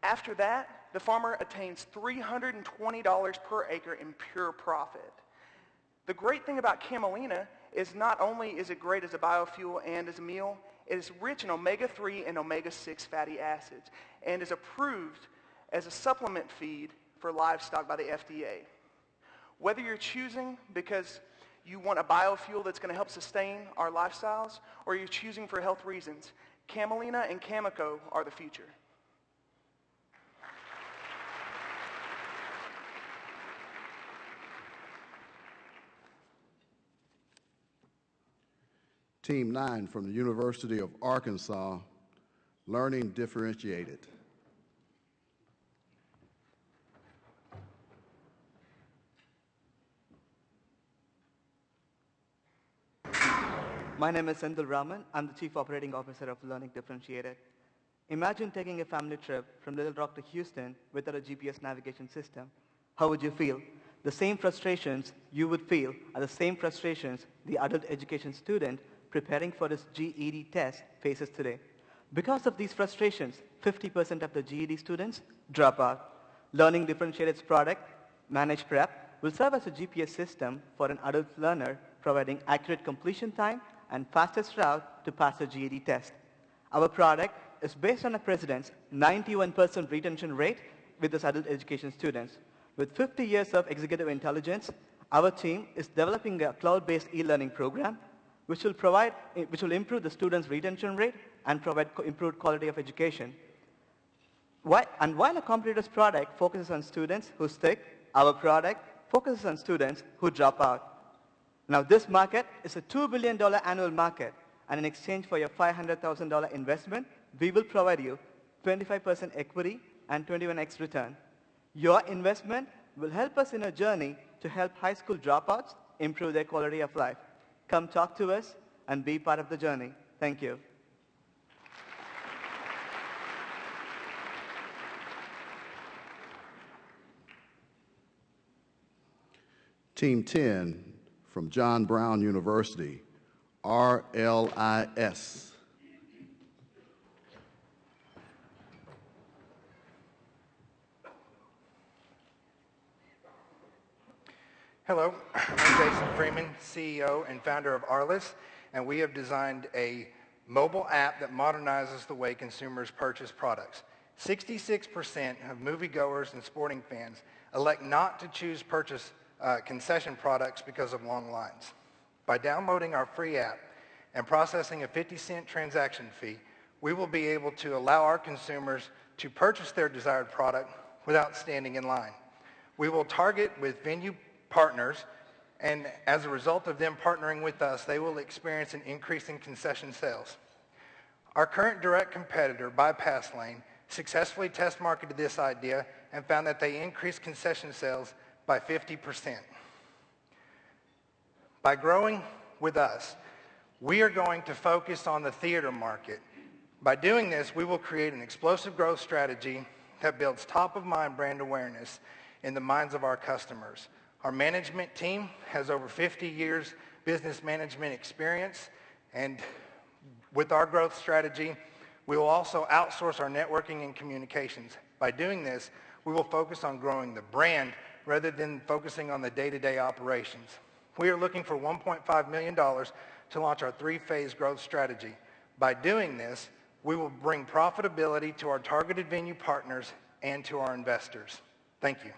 after that, the farmer attains $320 per acre in pure profit. The great thing about camelina is not only is it great as a biofuel and as a meal, it is rich in omega-3 and omega-6 fatty acids and is approved as a supplement feed for livestock by the FDA. Whether you're choosing because you want a biofuel that's going to help sustain our lifestyles or you're choosing for health reasons, camelina and Cameco are the future. Team 9 from the University of Arkansas, Learning Differentiated. My name is Sendil Raman. I'm the Chief Operating Officer of Learning Differentiated. Imagine taking a family trip from Little Rock to Houston without a GPS navigation system. How would you feel? The same frustrations you would feel are the same frustrations the adult education student preparing for his GED test faces today. Because of these frustrations, 50% of the GED students drop out. Learning Differentiated's product, Manage Prep, will serve as a GPS system for an adult learner providing accurate completion time and fastest route to pass the GED test. Our product is based on the president's 91% retention rate with his adult education students. With 50 years of executive intelligence, our team is developing a cloud-based e-learning program which will improve the students' retention rate and provide improved quality of education. While a competitor's product focuses on students who stick, our product focuses on students who drop out. Now this market is a $2 billion annual market, and in exchange for your $500,000 investment, we will provide you 25% equity and 21x return. Your investment will help us in our journey to help high school dropouts improve their quality of life. Come talk to us and be part of the journey. Thank you. Team 10 from John Brown University, RLIS. Hello, I'm Jason Freeman, CEO and founder of RLIS, and we have designed a mobile app that modernizes the way consumers purchase products. 66% of moviegoers and sporting fans elect not to choose purchase concession products because of long lines. By downloading our free app and processing a 50-cent transaction fee, we will be able to allow our consumers to purchase their desired product without standing in line. We will target with venue partners, and as a result of them partnering with us, they will experience an increase in concession sales. Our current direct competitor, Bypass Lane, successfully test marketed this idea and found that they increased concession sales by 50%. By growing with us, we are going to focus on the theater market. By doing this, we will create an explosive growth strategy that builds top-of-mind brand awareness in the minds of our customers. Our management team has over 50 years business management experience, and with our growth strategy, we will also outsource our networking and communications. By doing this, we will focus on growing the brand rather than focusing on the day-to-day operations. We are looking for $1.5 million to launch our three-phase growth strategy. By doing this, we will bring profitability to our targeted venue partners and to our investors. Thank you.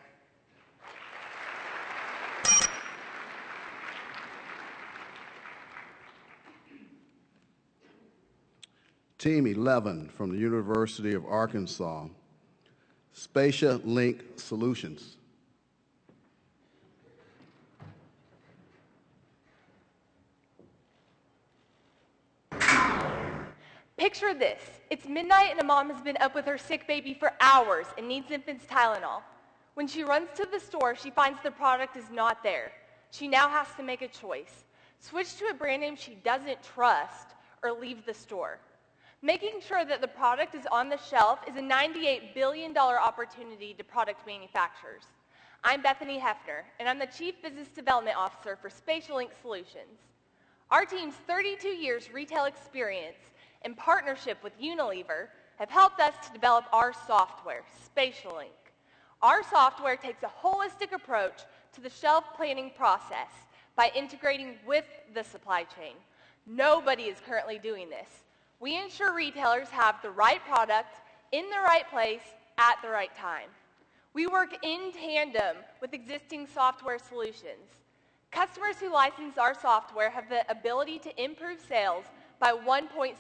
Team 11 from the University of Arkansas, Spatial Link Solutions. Picture this. It's midnight and a mom has been up with her sick baby for hours and needs infant's Tylenol. When she runs to the store, she finds the product is not there. She now has to make a choice. Switch to a brand name she doesn't trust or leave the store. Making sure that the product is on the shelf is a $98 billion opportunity to product manufacturers. I'm Bethany Hefner, and I'm the Chief Business Development Officer for Spatial Link Solutions. Our team's 32 years retail experience in partnership with Unilever have helped us to develop our software, Spatial Link. Our software takes a holistic approach to the shelf planning process by integrating with the supply chain. Nobody is currently doing this. We ensure retailers have the right product in the right place at the right time. We work in tandem with existing software solutions. Customers who license our software have the ability to improve sales by 1.6%.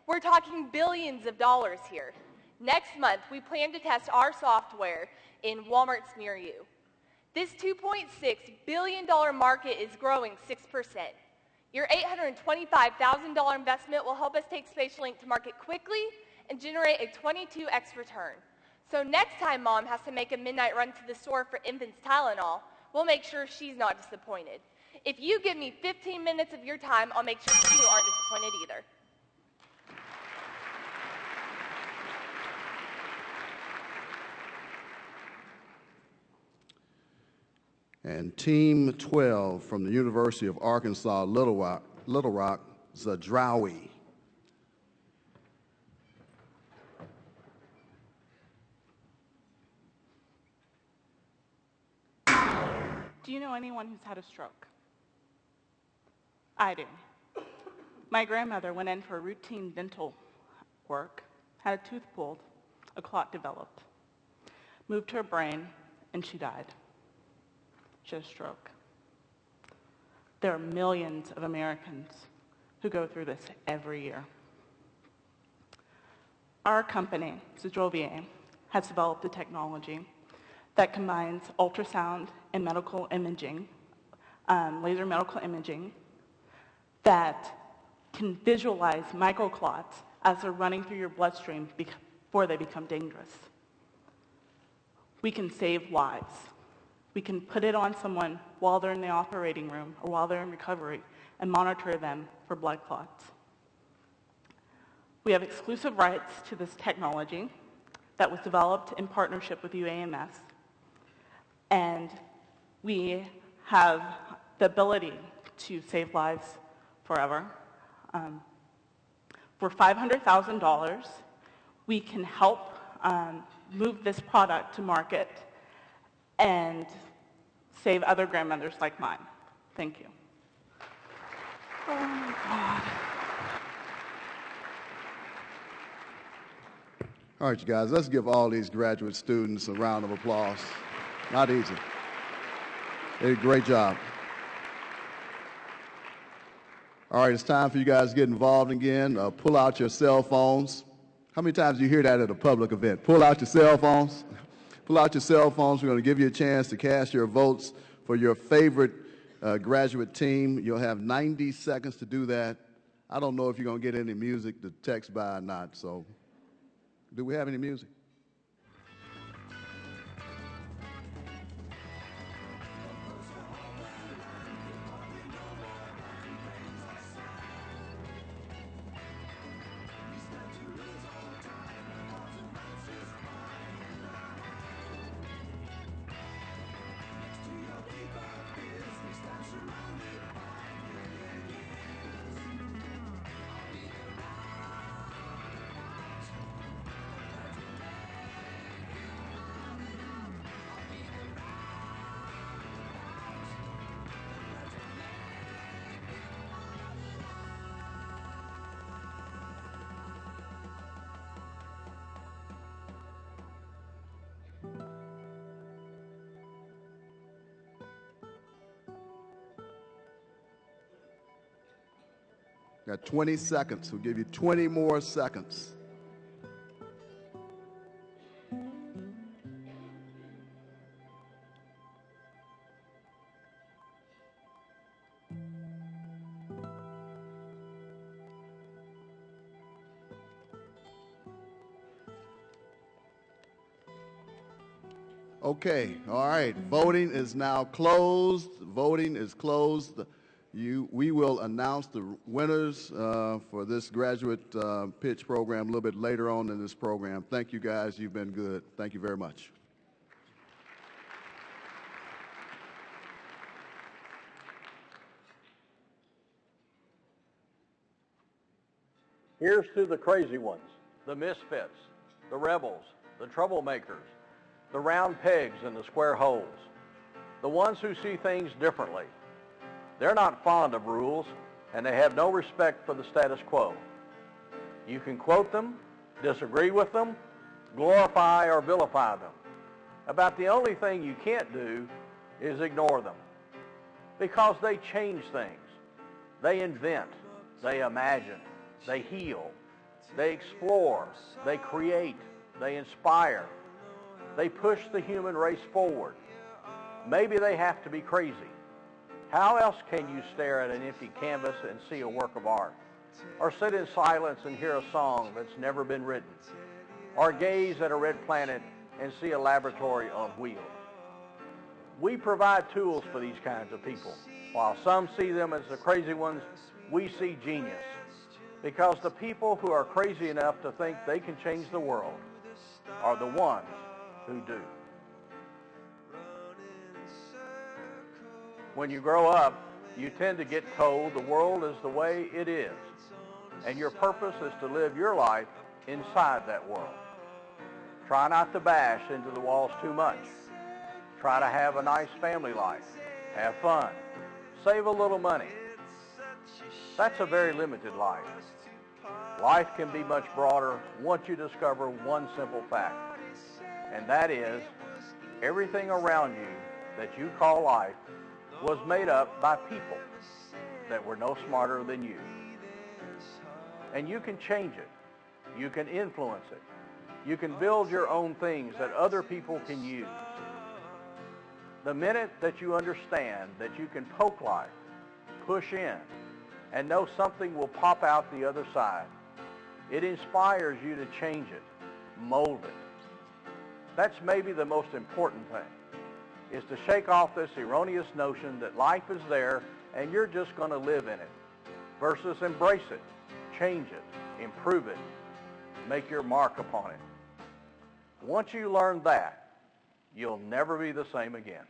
We're talking billions of dollars here. Next month, we plan to test our software in Walmarts near you. This $2.6 billion market is growing 6%. Your $825,000 investment will help us take Spatial Link to market quickly and generate a 22x return. So next time mom has to make a midnight run to the store for infant's Tylenol, we'll make sure she's not disappointed. If you give me 15 minutes of your time, I'll make sure you aren't disappointed either. And Team 12 from the University of Arkansas, Little Rock, Zadrawi. Do you know anyone who's had a stroke? I do. My grandmother went in for routine dental work, had a tooth pulled, a clot developed, moved to her brain, and she died. She had a stroke. There are millions of Americans who go through this every year. Our company, Zidrovier, has developed a technology that combines ultrasound and medical imaging, laser medical imaging, that can visualize microclots as they're running through your bloodstream before they become dangerous. We can save lives. We can put it on someone while they're in the operating room or while they're in recovery and monitor them for blood clots. We have exclusive rights to this technology that was developed in partnership with UAMS, and we have the ability to save lives forever. For $500,000, we can help move this product to market and save other grandmothers like mine. Thank you. Oh my God. All right, you guys, let's give all these graduate students a round of applause. Not easy. They did a great job. All right, it's time for you guys to get involved again. Pull out your cell phones. How many times do you hear that at a public event? Pull out your cell phones. Pull out your cell phones. We're going to give you a chance to cast your votes for your favorite graduate team. You'll have 90 seconds to do that. I don't know if you're going to get any music to text by or not, so do we have any music? Got 20 seconds. We'll give you 20 more seconds. Okay, all right. Voting is now closed. Voting is closed. We will announce the winners for this graduate pitch program a little bit later on in this program. Thank you, guys. You've been good. Thank you very much. Here's to the crazy ones, the misfits, the rebels, the troublemakers, the round pegs in the square holes, the ones who see things differently. They're not fond of rules, and they have no respect for the status quo. You can quote them, disagree with them, glorify or vilify them. About the only thing you can't do is ignore them, because they change things. They invent, they imagine, they heal, they explore, they create, they inspire. They push the human race forward. Maybe they have to be crazy. How else can you stare at an empty canvas and see a work of art? Or sit in silence and hear a song that's never been written? Or gaze at a red planet and see a laboratory on wheels? We provide tools for these kinds of people. While some see them as the crazy ones, we see genius. Because the people who are crazy enough to think they can change the world are the ones who do. When you grow up, you tend to get told the world is the way it is, and your purpose is to live your life inside that world. Try not to bash into the walls too much. Try to have a nice family life. Have fun. Save a little money. That's a very limited life. Life can be much broader once you discover one simple fact, and that is everything around you that you call life was made up by people that were no smarter than you. And you can change it. You can influence it. You can build your own things that other people can use. The minute that you understand that you can poke life, push in, and know something will pop out the other side, it inspires you to change it, mold it. That's maybe the most important thing, is to shake off this erroneous notion that life is there and you're just going to live in it, versus embrace it, change it, improve it, make your mark upon it. Once you learn that, you'll never be the same again.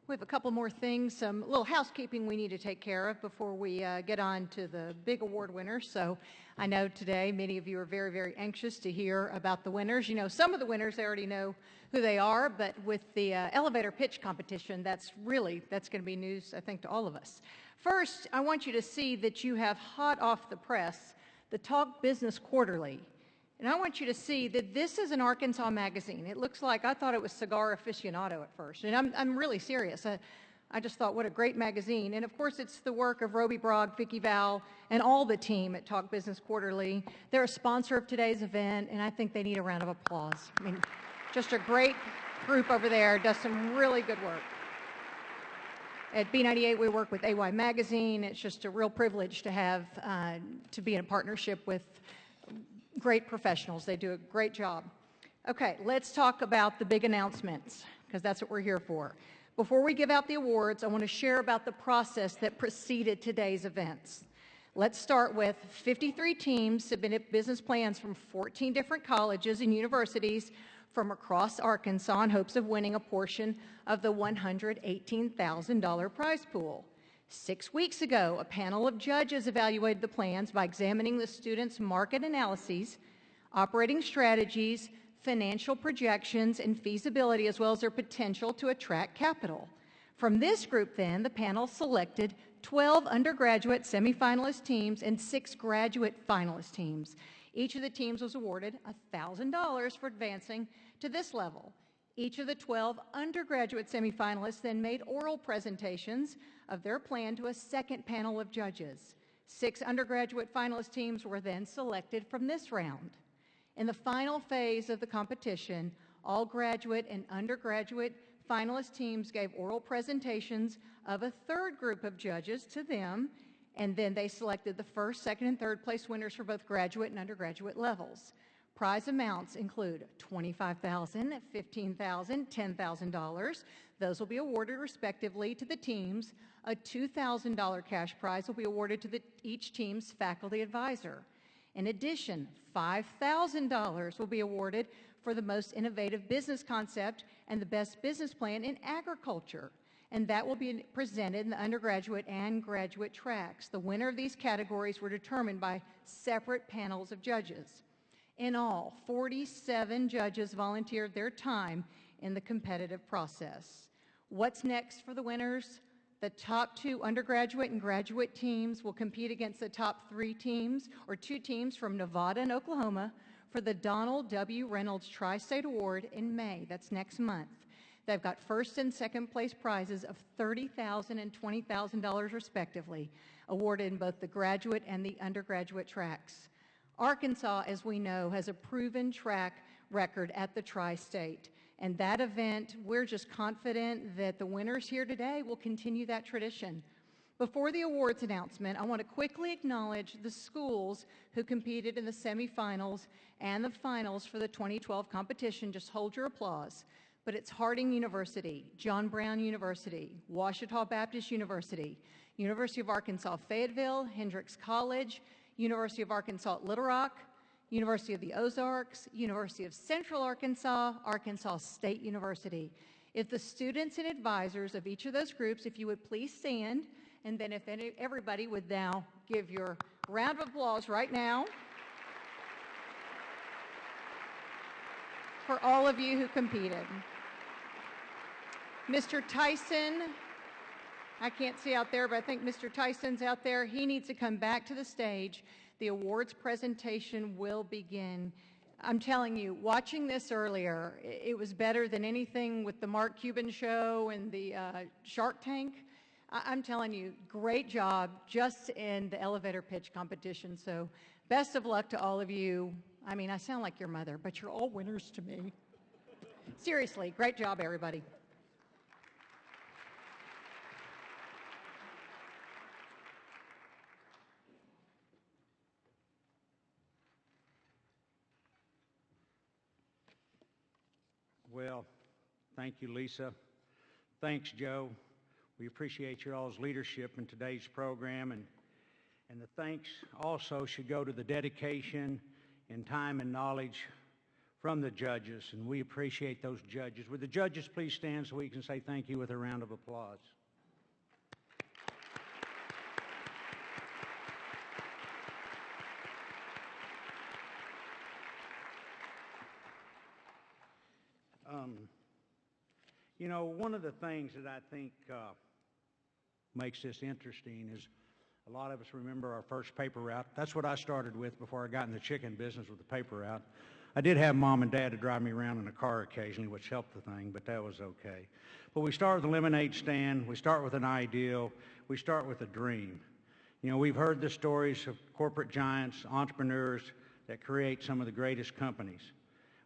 We have a couple more things, some little housekeeping we need to take care of before we get on to the big award winners. So I know today many of you are very, very anxious to hear about the winners. You know, some of the winners, they already know who they are, but with the elevator pitch competition, that's going to be news, I think, to all of us. First, I want you to see that you have hot off the press the Talk Business Quarterly. And I want you to see that this is an Arkansas magazine. It looks like, I thought it was Cigar Aficionado at first. And I'm really serious. I just thought, what a great magazine. And of course, it's the work of Roby Brogg, Vicki Val, and all the team at Talk Business Quarterly. They're a sponsor of today's event, and I think they need a round of applause. I mean, just a great group over there, does some really good work. At B98, we work with AY Magazine. It's just a real privilege to have, to be in a partnership with great professionals. They do a great job. Okay, let's talk about the big announcements, because that's what we're here for. Before we give out the awards, I want to share about the process that preceded today's events. Let's start with 53 teams submitted business plans from 14 different colleges and universities from across Arkansas in hopes of winning a portion of the $118,000 prize pool. 6 weeks ago, a panel of judges evaluated the plans by examining the students' market analyses, operating strategies, financial projections, and feasibility, as well as their potential to attract capital. From this group, then, the panel selected 12 undergraduate semifinalist teams and 6 graduate finalist teams. Each of the teams was awarded $1,000 for advancing to this level. Each of the 12 undergraduate semifinalists then made oral presentations of their plan to a second panel of judges. 6 undergraduate finalist teams were then selected from this round. In the final phase of the competition, all graduate and undergraduate finalist teams gave oral presentations of a third group of judges to them, and then they selected the first, second, and third place winners for both graduate and undergraduate levels. Prize amounts include $25,000, $15,000, $10,000. Those will be awarded respectively to the teams. A $2,000 cash prize will be awarded to each team's faculty advisor. In addition, $5,000 will be awarded for the most innovative business concept and the best business plan in agriculture. And that will be presented in the undergraduate and graduate tracks. The winner of these categories were determined by separate panels of judges. In all, 47 judges volunteered their time in the competitive process. What's next for the winners? The top 2 undergraduate and graduate teams will compete against the top 3 teams, or 2 teams from Nevada and Oklahoma, for the Donald W. Reynolds Tri-State Award in May. That's next month. They've got first and second place prizes of $30,000 and $20,000 respectively, awarded in both the graduate and the undergraduate tracks. Arkansas, as we know, has a proven track record at the Tri-State. And that event, we're just confident that the winners here today will continue that tradition. Before the awards announcement, I want to quickly acknowledge the schools who competed in the semifinals and the finals for the 2012 competition. Just hold your applause. But it's Harding University, John Brown University, Ouachita Baptist University, University of Arkansas Fayetteville, Hendrix College, University of Arkansas at Little Rock, University of the Ozarks, University of Central Arkansas, Arkansas State University. If the students and advisors of each of those groups, if you would please stand, and then if everybody would now give your round of applause right now. for all of you who competed. Mr. Tyson, I can't see out there, but I think Mr. Tyson's out there. He needs to come back to the stage. The awards presentation will begin. I'm telling you, watching this earlier, it was better than anything with the Mark Cuban show and the Shark Tank. I'm telling you, great job just in the elevator pitch competition. So best of luck to all of you. I mean, I sound like your mother, but you're all winners to me. Seriously, great job, everybody. Well, thank you, Lisa. Thanks, Joe. We appreciate your all's leadership in today's program, and the thanks also should go to the dedication and time and knowledge from the judges, and we appreciate those judges. Would the judges please stand so we can say thank you with a round of applause? You know, one of the things that I think makes this interesting is a lot of us remember our first paper route. That's what I started with before I got in the chicken business, with the paper route. I did have Mom and Dad to drive me around in a car occasionally, which helped the thing, but that was okay. But we start with a lemonade stand. We start with an ideal. We start with a dream. You know, we've heard the stories of corporate giants, entrepreneurs that create some of the greatest companies.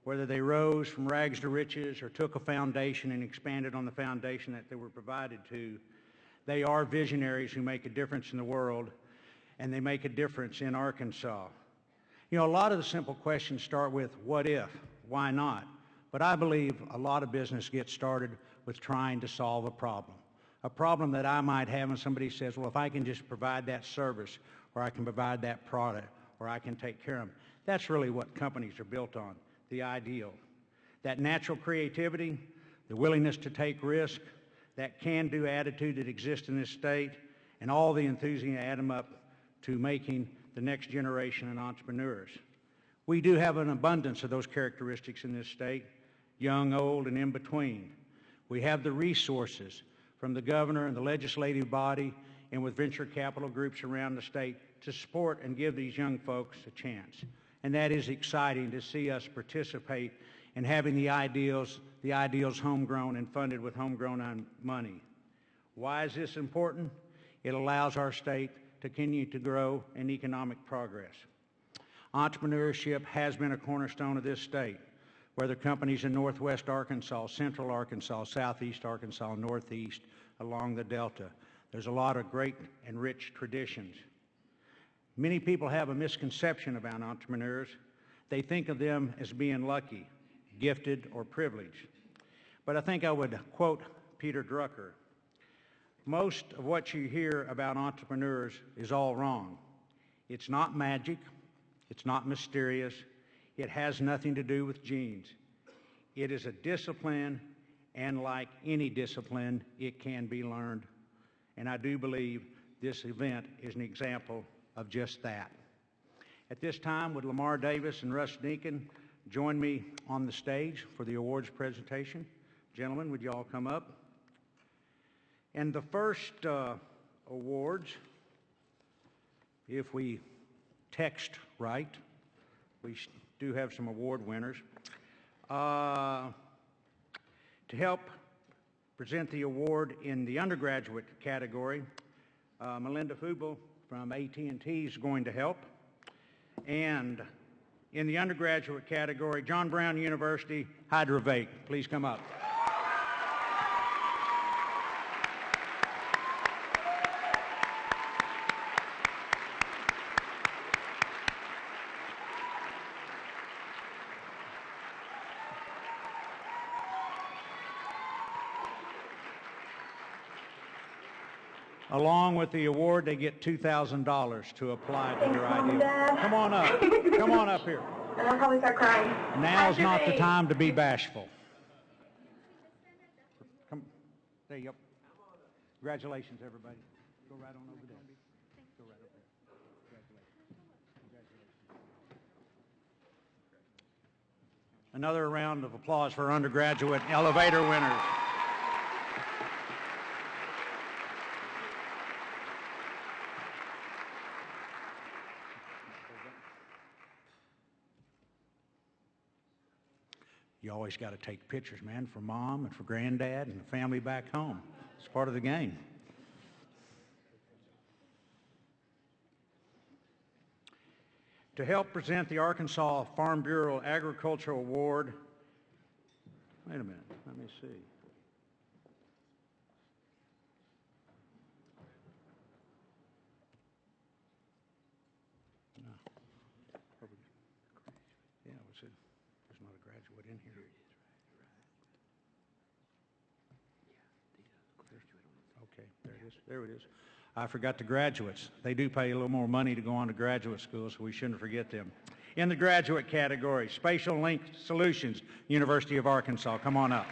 Whether they rose from rags to riches or took a foundation and expanded on the foundation that they were provided to, they are visionaries who make a difference in the world, and they make a difference in Arkansas. You know, a lot of the simple questions start with, what if? Why not? But I believe a lot of business gets started with trying to solve a problem that I might have, and somebody says, well, if I can just provide that service, or I can provide that product, or I can take care of them. That's really what companies are built on. The ideal. That natural creativity, the willingness to take risk, that can-do attitude that exists in this state, and all the enthusiasm add them up to making the next generation of entrepreneurs. We do have an abundance of those characteristics in this state, young, old, and in between. We have the resources from the governor and the legislative body and with venture capital groups around the state to support and give these young folks a chance. And that is exciting to see us participate in having the ideals homegrown and funded with homegrown money. Why is this important? It allows our state to continue to grow in economic progress. Entrepreneurship has been a cornerstone of this state, whether companies in Northwest Arkansas, Central Arkansas, Southeast Arkansas, Northeast, along the Delta. There's a lot of great and rich traditions. Many people have a misconception about entrepreneurs. They think of them as being lucky, gifted, or privileged. But I think I would quote Peter Drucker. Most of what you hear about entrepreneurs is all wrong. It's not magic. It's not mysterious. It has nothing to do with genes. It is a discipline, and like any discipline, it can be learned. And I do believe this event is an example of just that. At this time, would Lamar Davis and Russ Deacon join me on the stage for the awards presentation? Gentlemen, would you all come up? And the first awards, if we text right, we do have some award winners. To help present the award in the undergraduate category, Melinda Hubel from AT&T is going to help. And in the undergraduate category, John Brown University, Hydrovate, please come up. Along with the award, they get $2,000 to apply to their idea. Come on up. Come on up here. And I'll probably start crying. Now's not the time to be bashful. Come, there you go. Congratulations, everybody. Go right on over there. Go right over there. Congratulations. Congratulations. Another round of applause for undergraduate elevator winners. You always got to take pictures, man, for mom and for granddad and the family back home. It's part of the game. To help present the Arkansas Farm Bureau Agricultural Award, wait a minute, let me see. No. Yeah, there's not a graduate in here. Okay, there it is. I forgot the graduates. They do pay a little more money to go on to graduate school, so we shouldn't forget them. In the graduate category, Spatial Link Solutions, University of Arkansas. Come on up.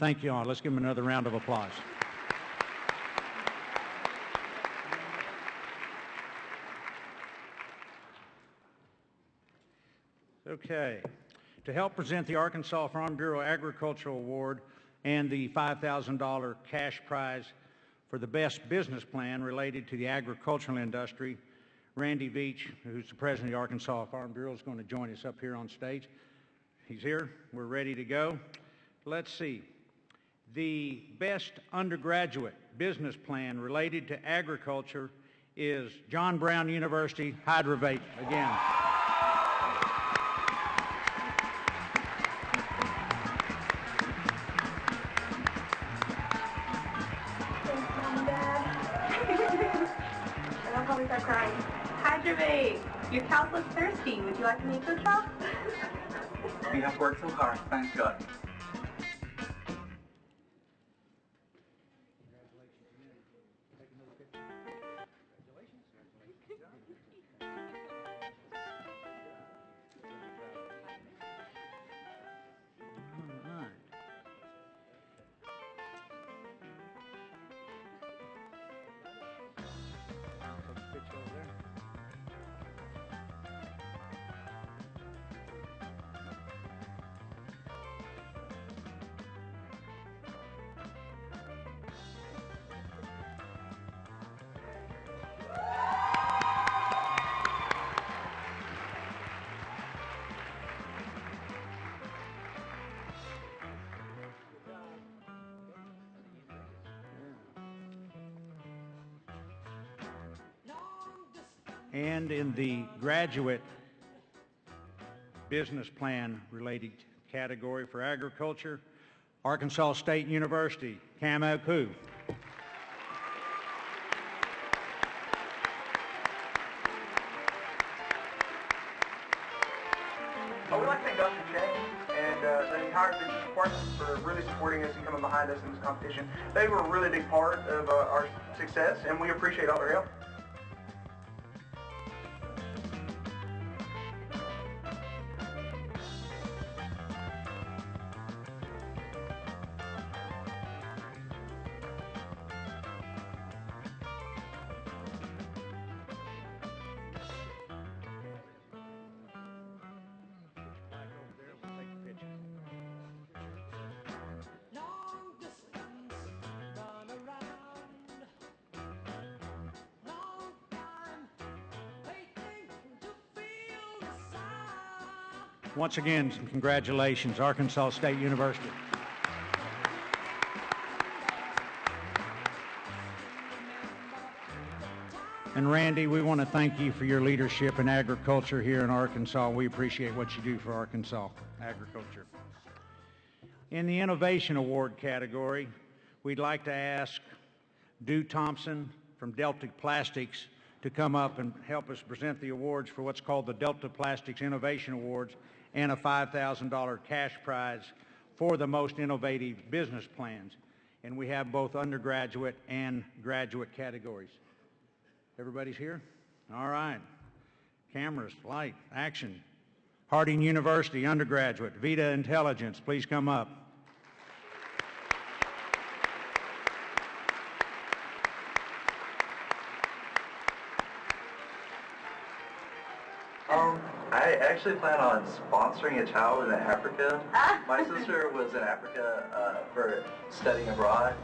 Thank you all. Let's give them another round of applause. Okay. To help present the Arkansas Farm Bureau Agricultural Award and the $5,000 cash prize for the best business plan related to the agricultural industry, Randy Veach, who's the president of the Arkansas Farm Bureau, is going to join us up here on stage. He's here. We're ready to go. Let's see. The best undergraduate business plan related to agriculture is John Brown University, Hyderabad again. I don't probably start crying. Hydrate! Your cows look thirsty. Would you like to make a drop? We have worked so hard, thank God. And in the graduate business plan related category for agriculture, Arkansas State University, Camo Koo. I would like to thank Dr. Chang and the entire business department for really supporting us and coming behind us in this competition. They were a really big part of our success, and we appreciate all their help. Once again, congratulations, Arkansas State University. And Randy, we want to thank you for your leadership in agriculture here in Arkansas. We appreciate what you do for Arkansas agriculture. In the Innovation Award category, we'd like to ask Dew Thompson from Delta Plastics to come up and help us present the awards for what's called the Delta Plastics Innovation Awards and a $5,000 cash prize for the most innovative business plans. And we have both undergraduate and graduate categories. Everybody's here? All right. Cameras, light, action. Harding University undergraduate, Vita Intelligence, please come up. I actually plan on sponsoring a child in Africa. My sister was in Africa for studying abroad,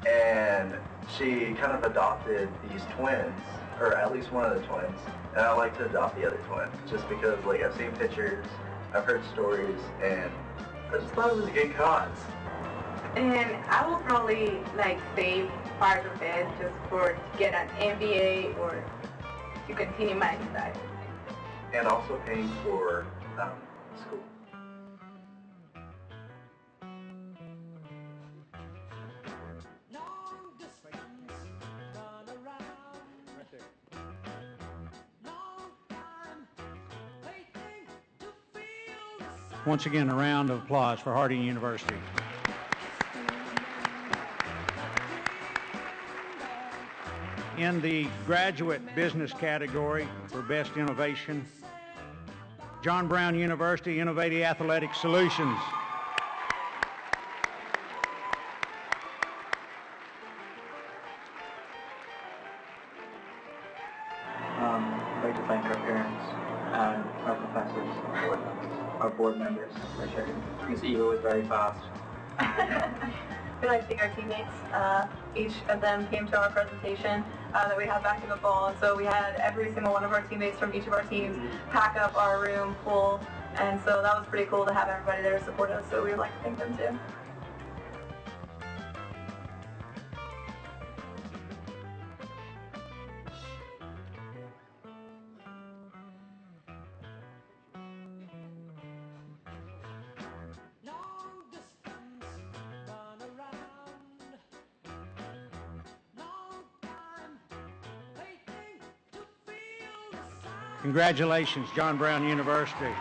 and she kind of adopted these twins, or at least one of the twins, and I'd like to adopt the other twin, just because like I've seen pictures, I've heard stories, and I just thought it was a good cause. And I will probably like save part of it just to get an MBA or to continue my studies. And also paying for school. Once again, a round of applause for Harding University. In the graduate business category for best innovation, John Brown University Innovative Athletic Solutions. I'd like to thank our parents and our professors, our board members for sharing. You can see Eva was very fast. We'd like to thank our teammates. Each of them came to our presentation that we had back in the fall, and so we had every single one of our teammates from each of our teams pack up our room full, and so that was pretty cool to have everybody there to support us, so we'd like to thank them too. Congratulations, John Brown University.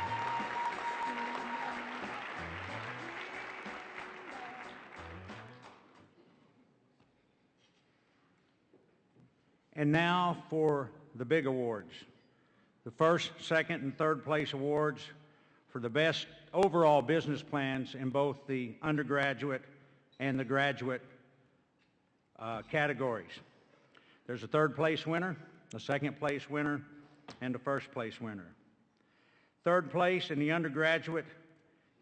And now for the big awards. The first, second, and third place awards for the best overall business plans in both the undergraduate and the graduate categories. There's a third place winner, a second place winner, and a first place winner. Third place in the undergraduate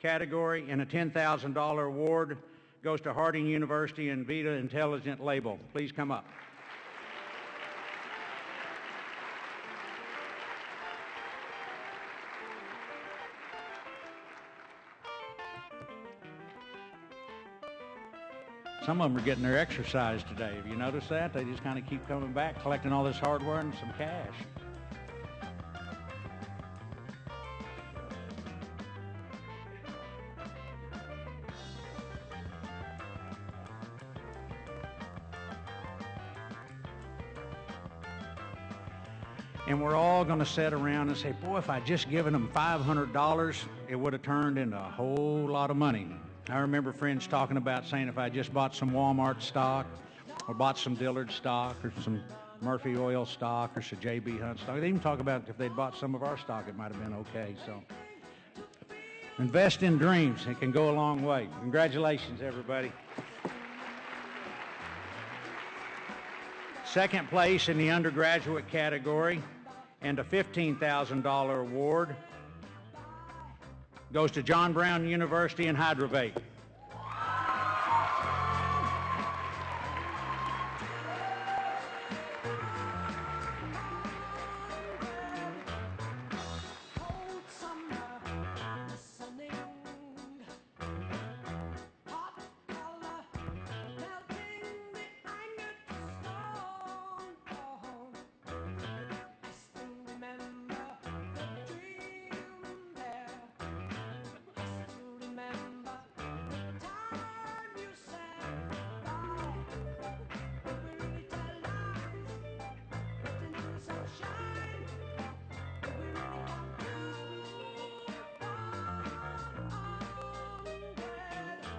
category and a $10,000 award goes to Harding University and Vita Intelligent Label. Please come up. Some of them are getting their exercise today. Have you noticed that? They just kind of keep coming back, collecting all this hardware and some cash. And we're all going to sit around and say, boy, if I'd just given them $500, it would have turned into a whole lot of money. I remember friends talking about saying if I just bought some Walmart stock or bought some Dillard stock or some Murphy Oil stock or some J.B. Hunt stock. They even talk about if they'd bought some of our stock, it might have been okay. So invest in dreams. It can go a long way. Congratulations, everybody. Second place in the undergraduate category and a $15,000 award goes to John Brown University in Hyderabad.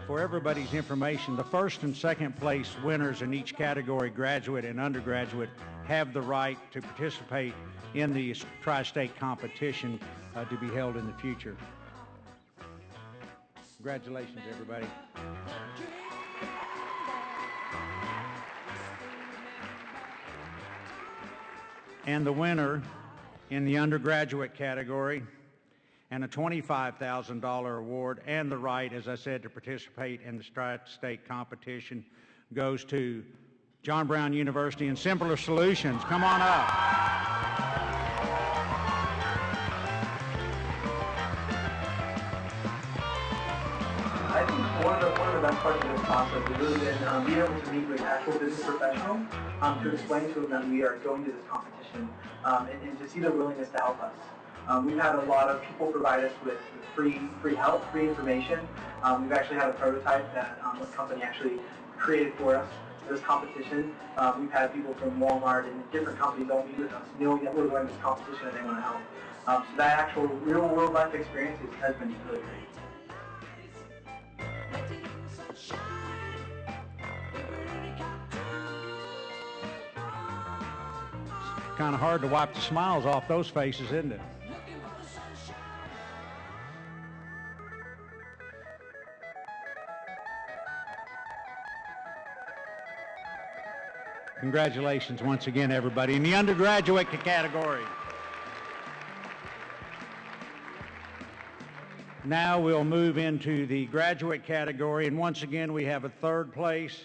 for everybody's information, the first and second place winners in each category, graduate and undergraduate, have the right to participate in the tri-state competition to be held in the future. Congratulations, everybody. And the winner in the undergraduate category, and a $25,000 award, and the right, as I said, to participate in the state competition goes to John Brown University and Simpler Solutions. Come on up. I think one of the best parts of this process has really been being able to meet with actual business professionals to explain to them that we are going to this competition and to see their willingness to help us. We've had a lot of people provide us with free help, free information. We've actually had a prototype that this company actually created for us for this competition. We've had people from Walmart and different companies all meet with us, knowing that we're going to this competition and they want to help. So that actual real-world life experience has been really great. Kind of hard to wipe the smiles off those faces, isn't it? Congratulations once again, everybody, in the undergraduate category. Now we'll move into the graduate category, and once again we have a third place,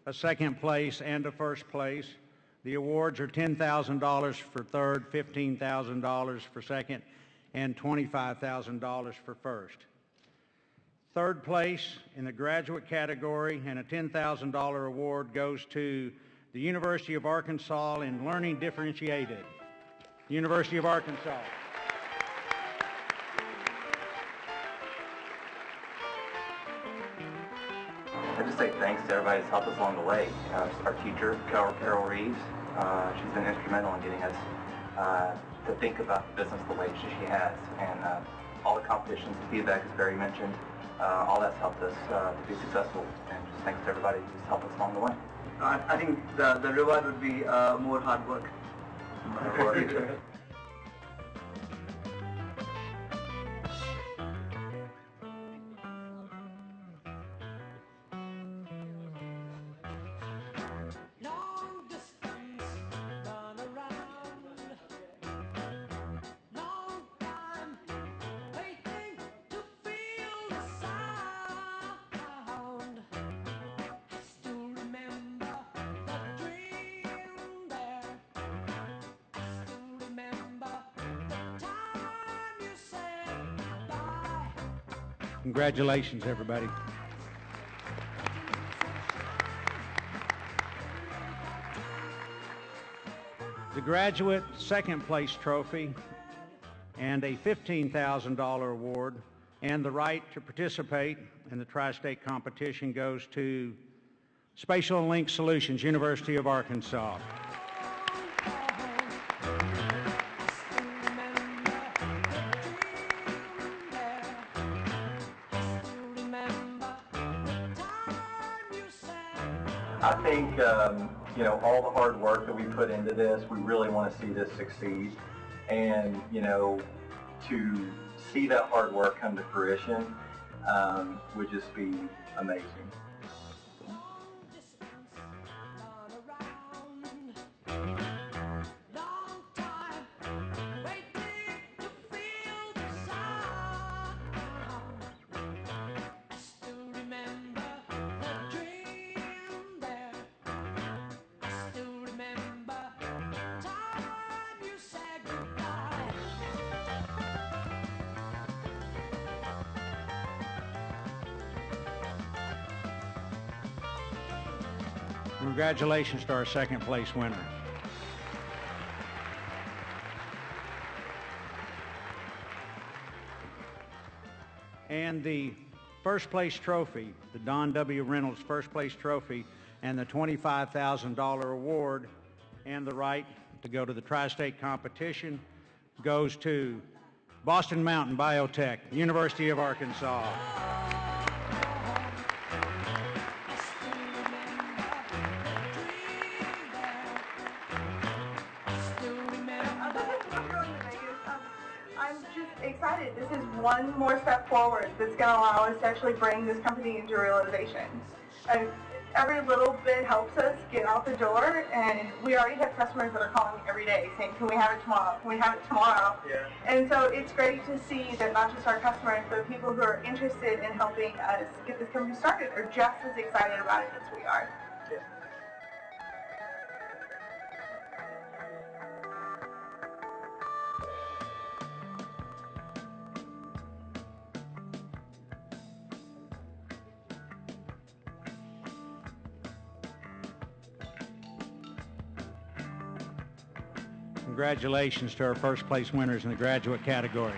a second place, and a first place. The awards are $10,000 for third, $15,000 for second, and $25,000 for first. Third place in the graduate category and a $10,000 award goes to the University of Arkansas in Learning Differentiated. University of Arkansas. I just say thanks to everybody that's helped us along the way. Our teacher, Carol Reeves, she's been instrumental in getting us to think about the business the way she has. And all the competitions, the feedback, as Barry mentioned, all that's helped us to be successful. And just thanks to everybody who's helped us along the way. I think the reward would be more hard work. Congratulations, everybody. The graduate second place trophy and a $15,000 award and the right to participate in the tri-state competition goes to Spatial and Link Solutions, University of Arkansas. I think, all the hard work that we put into this, we really want to see this succeed. And, to see that hard work come to fruition would just be amazing. Congratulations to our second place winner. And the first place trophy, the Don W. Reynolds first place trophy, and the $25,000 award and the right to go to the tri-state competition goes to Boston Mountain Biotech, University of Arkansas. I'm just excited. This is one more step forward that's going to allow us to actually bring this company into realization. And every little bit helps us get out the door, and we already have customers that are calling every day saying, can we have it tomorrow? Can we have it tomorrow? Yeah. And so it's great to see that not just our customers, but people who are interested in helping us get this company started are just as excited about it as we are. Yeah. Congratulations to our first place winners in the graduate category.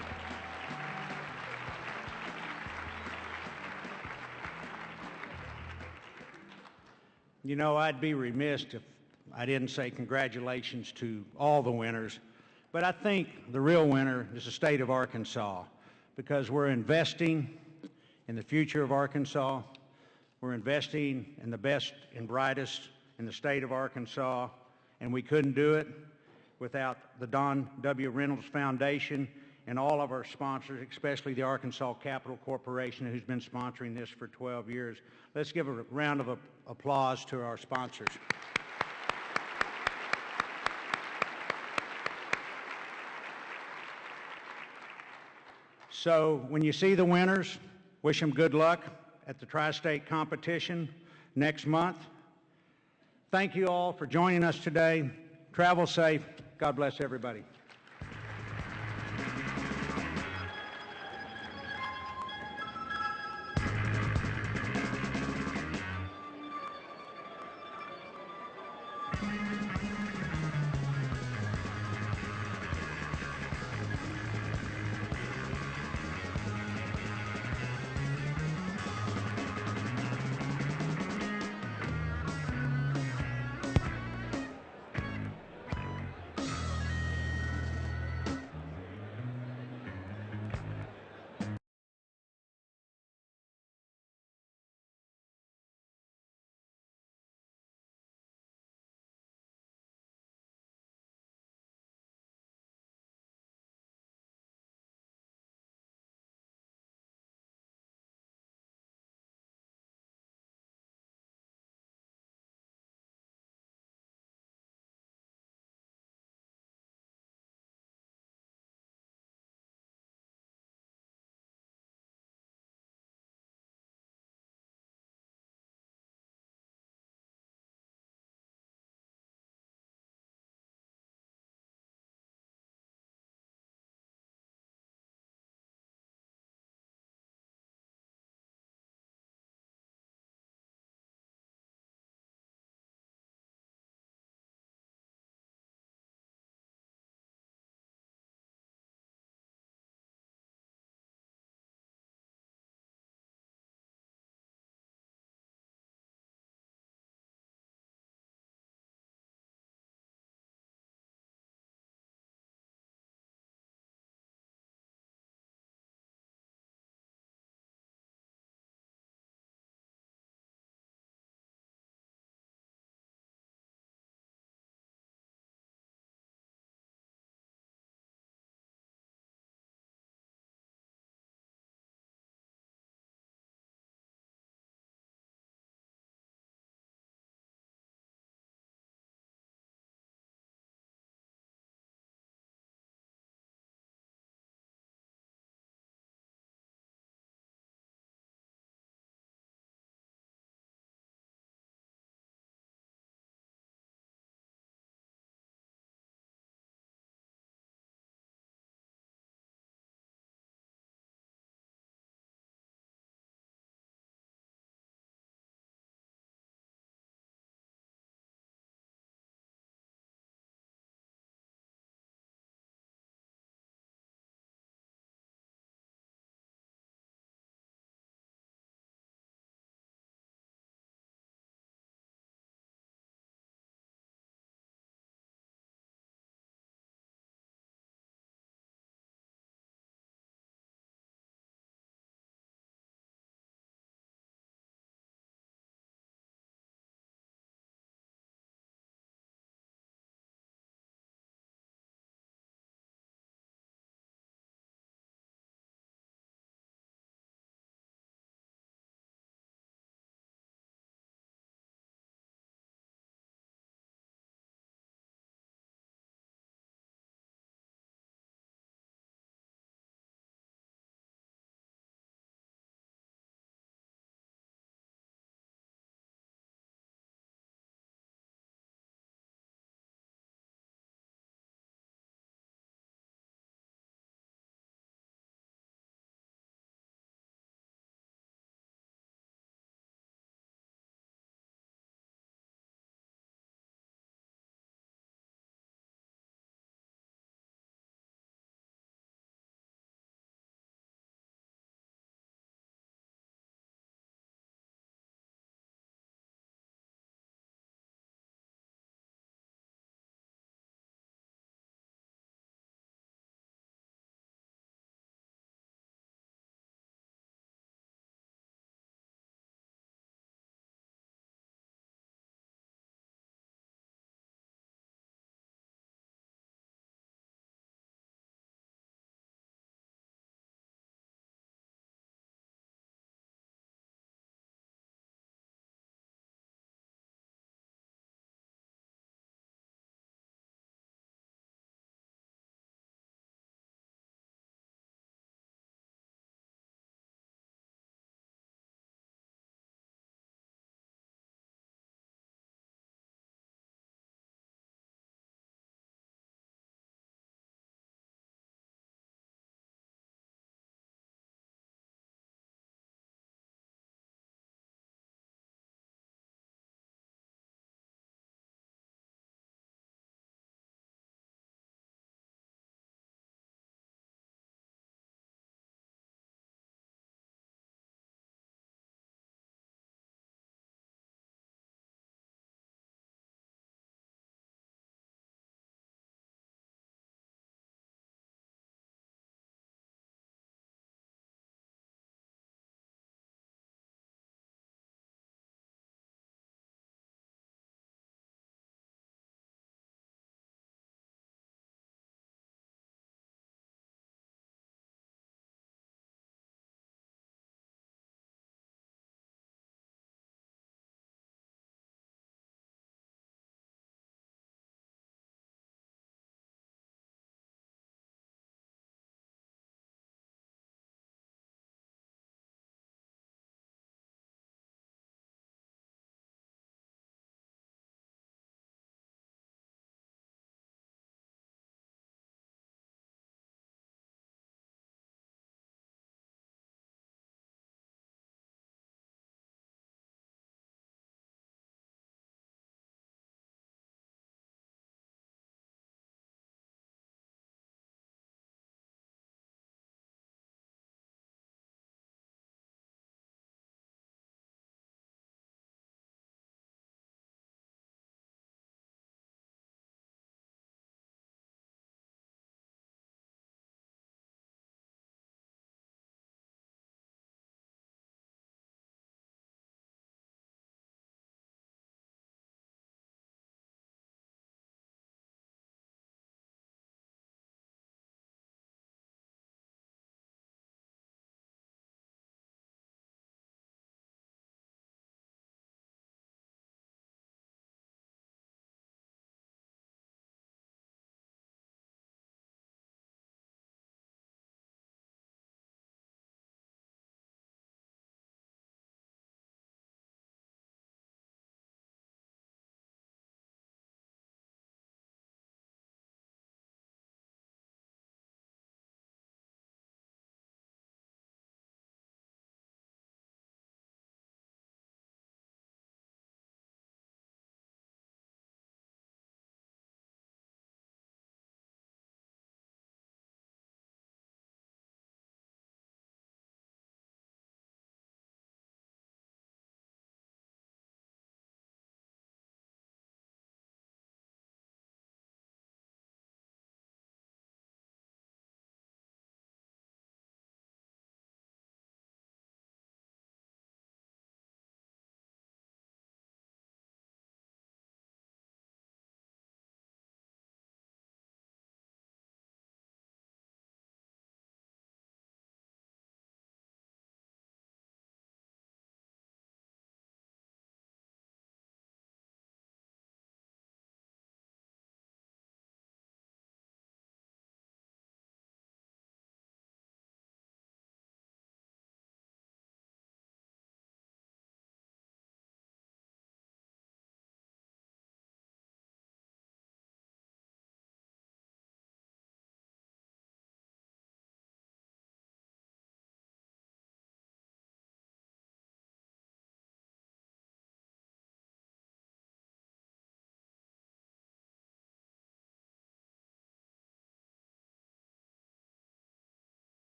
You know, I'd be remiss if I didn't say congratulations to all the winners, but I think the real winner is the state of Arkansas, because we're investing in the future of Arkansas. We're investing in the best and brightest in the state of Arkansas, and we couldn't do it without the Don W. Reynolds Foundation and all of our sponsors, especially the Arkansas Capital Corporation, who's been sponsoring this for 12 years. Let's give a round of applause to our sponsors. So when you see the winners, wish them good luck at the Tri-State competition next month. Thank you all for joining us today. Travel safe. God bless everybody.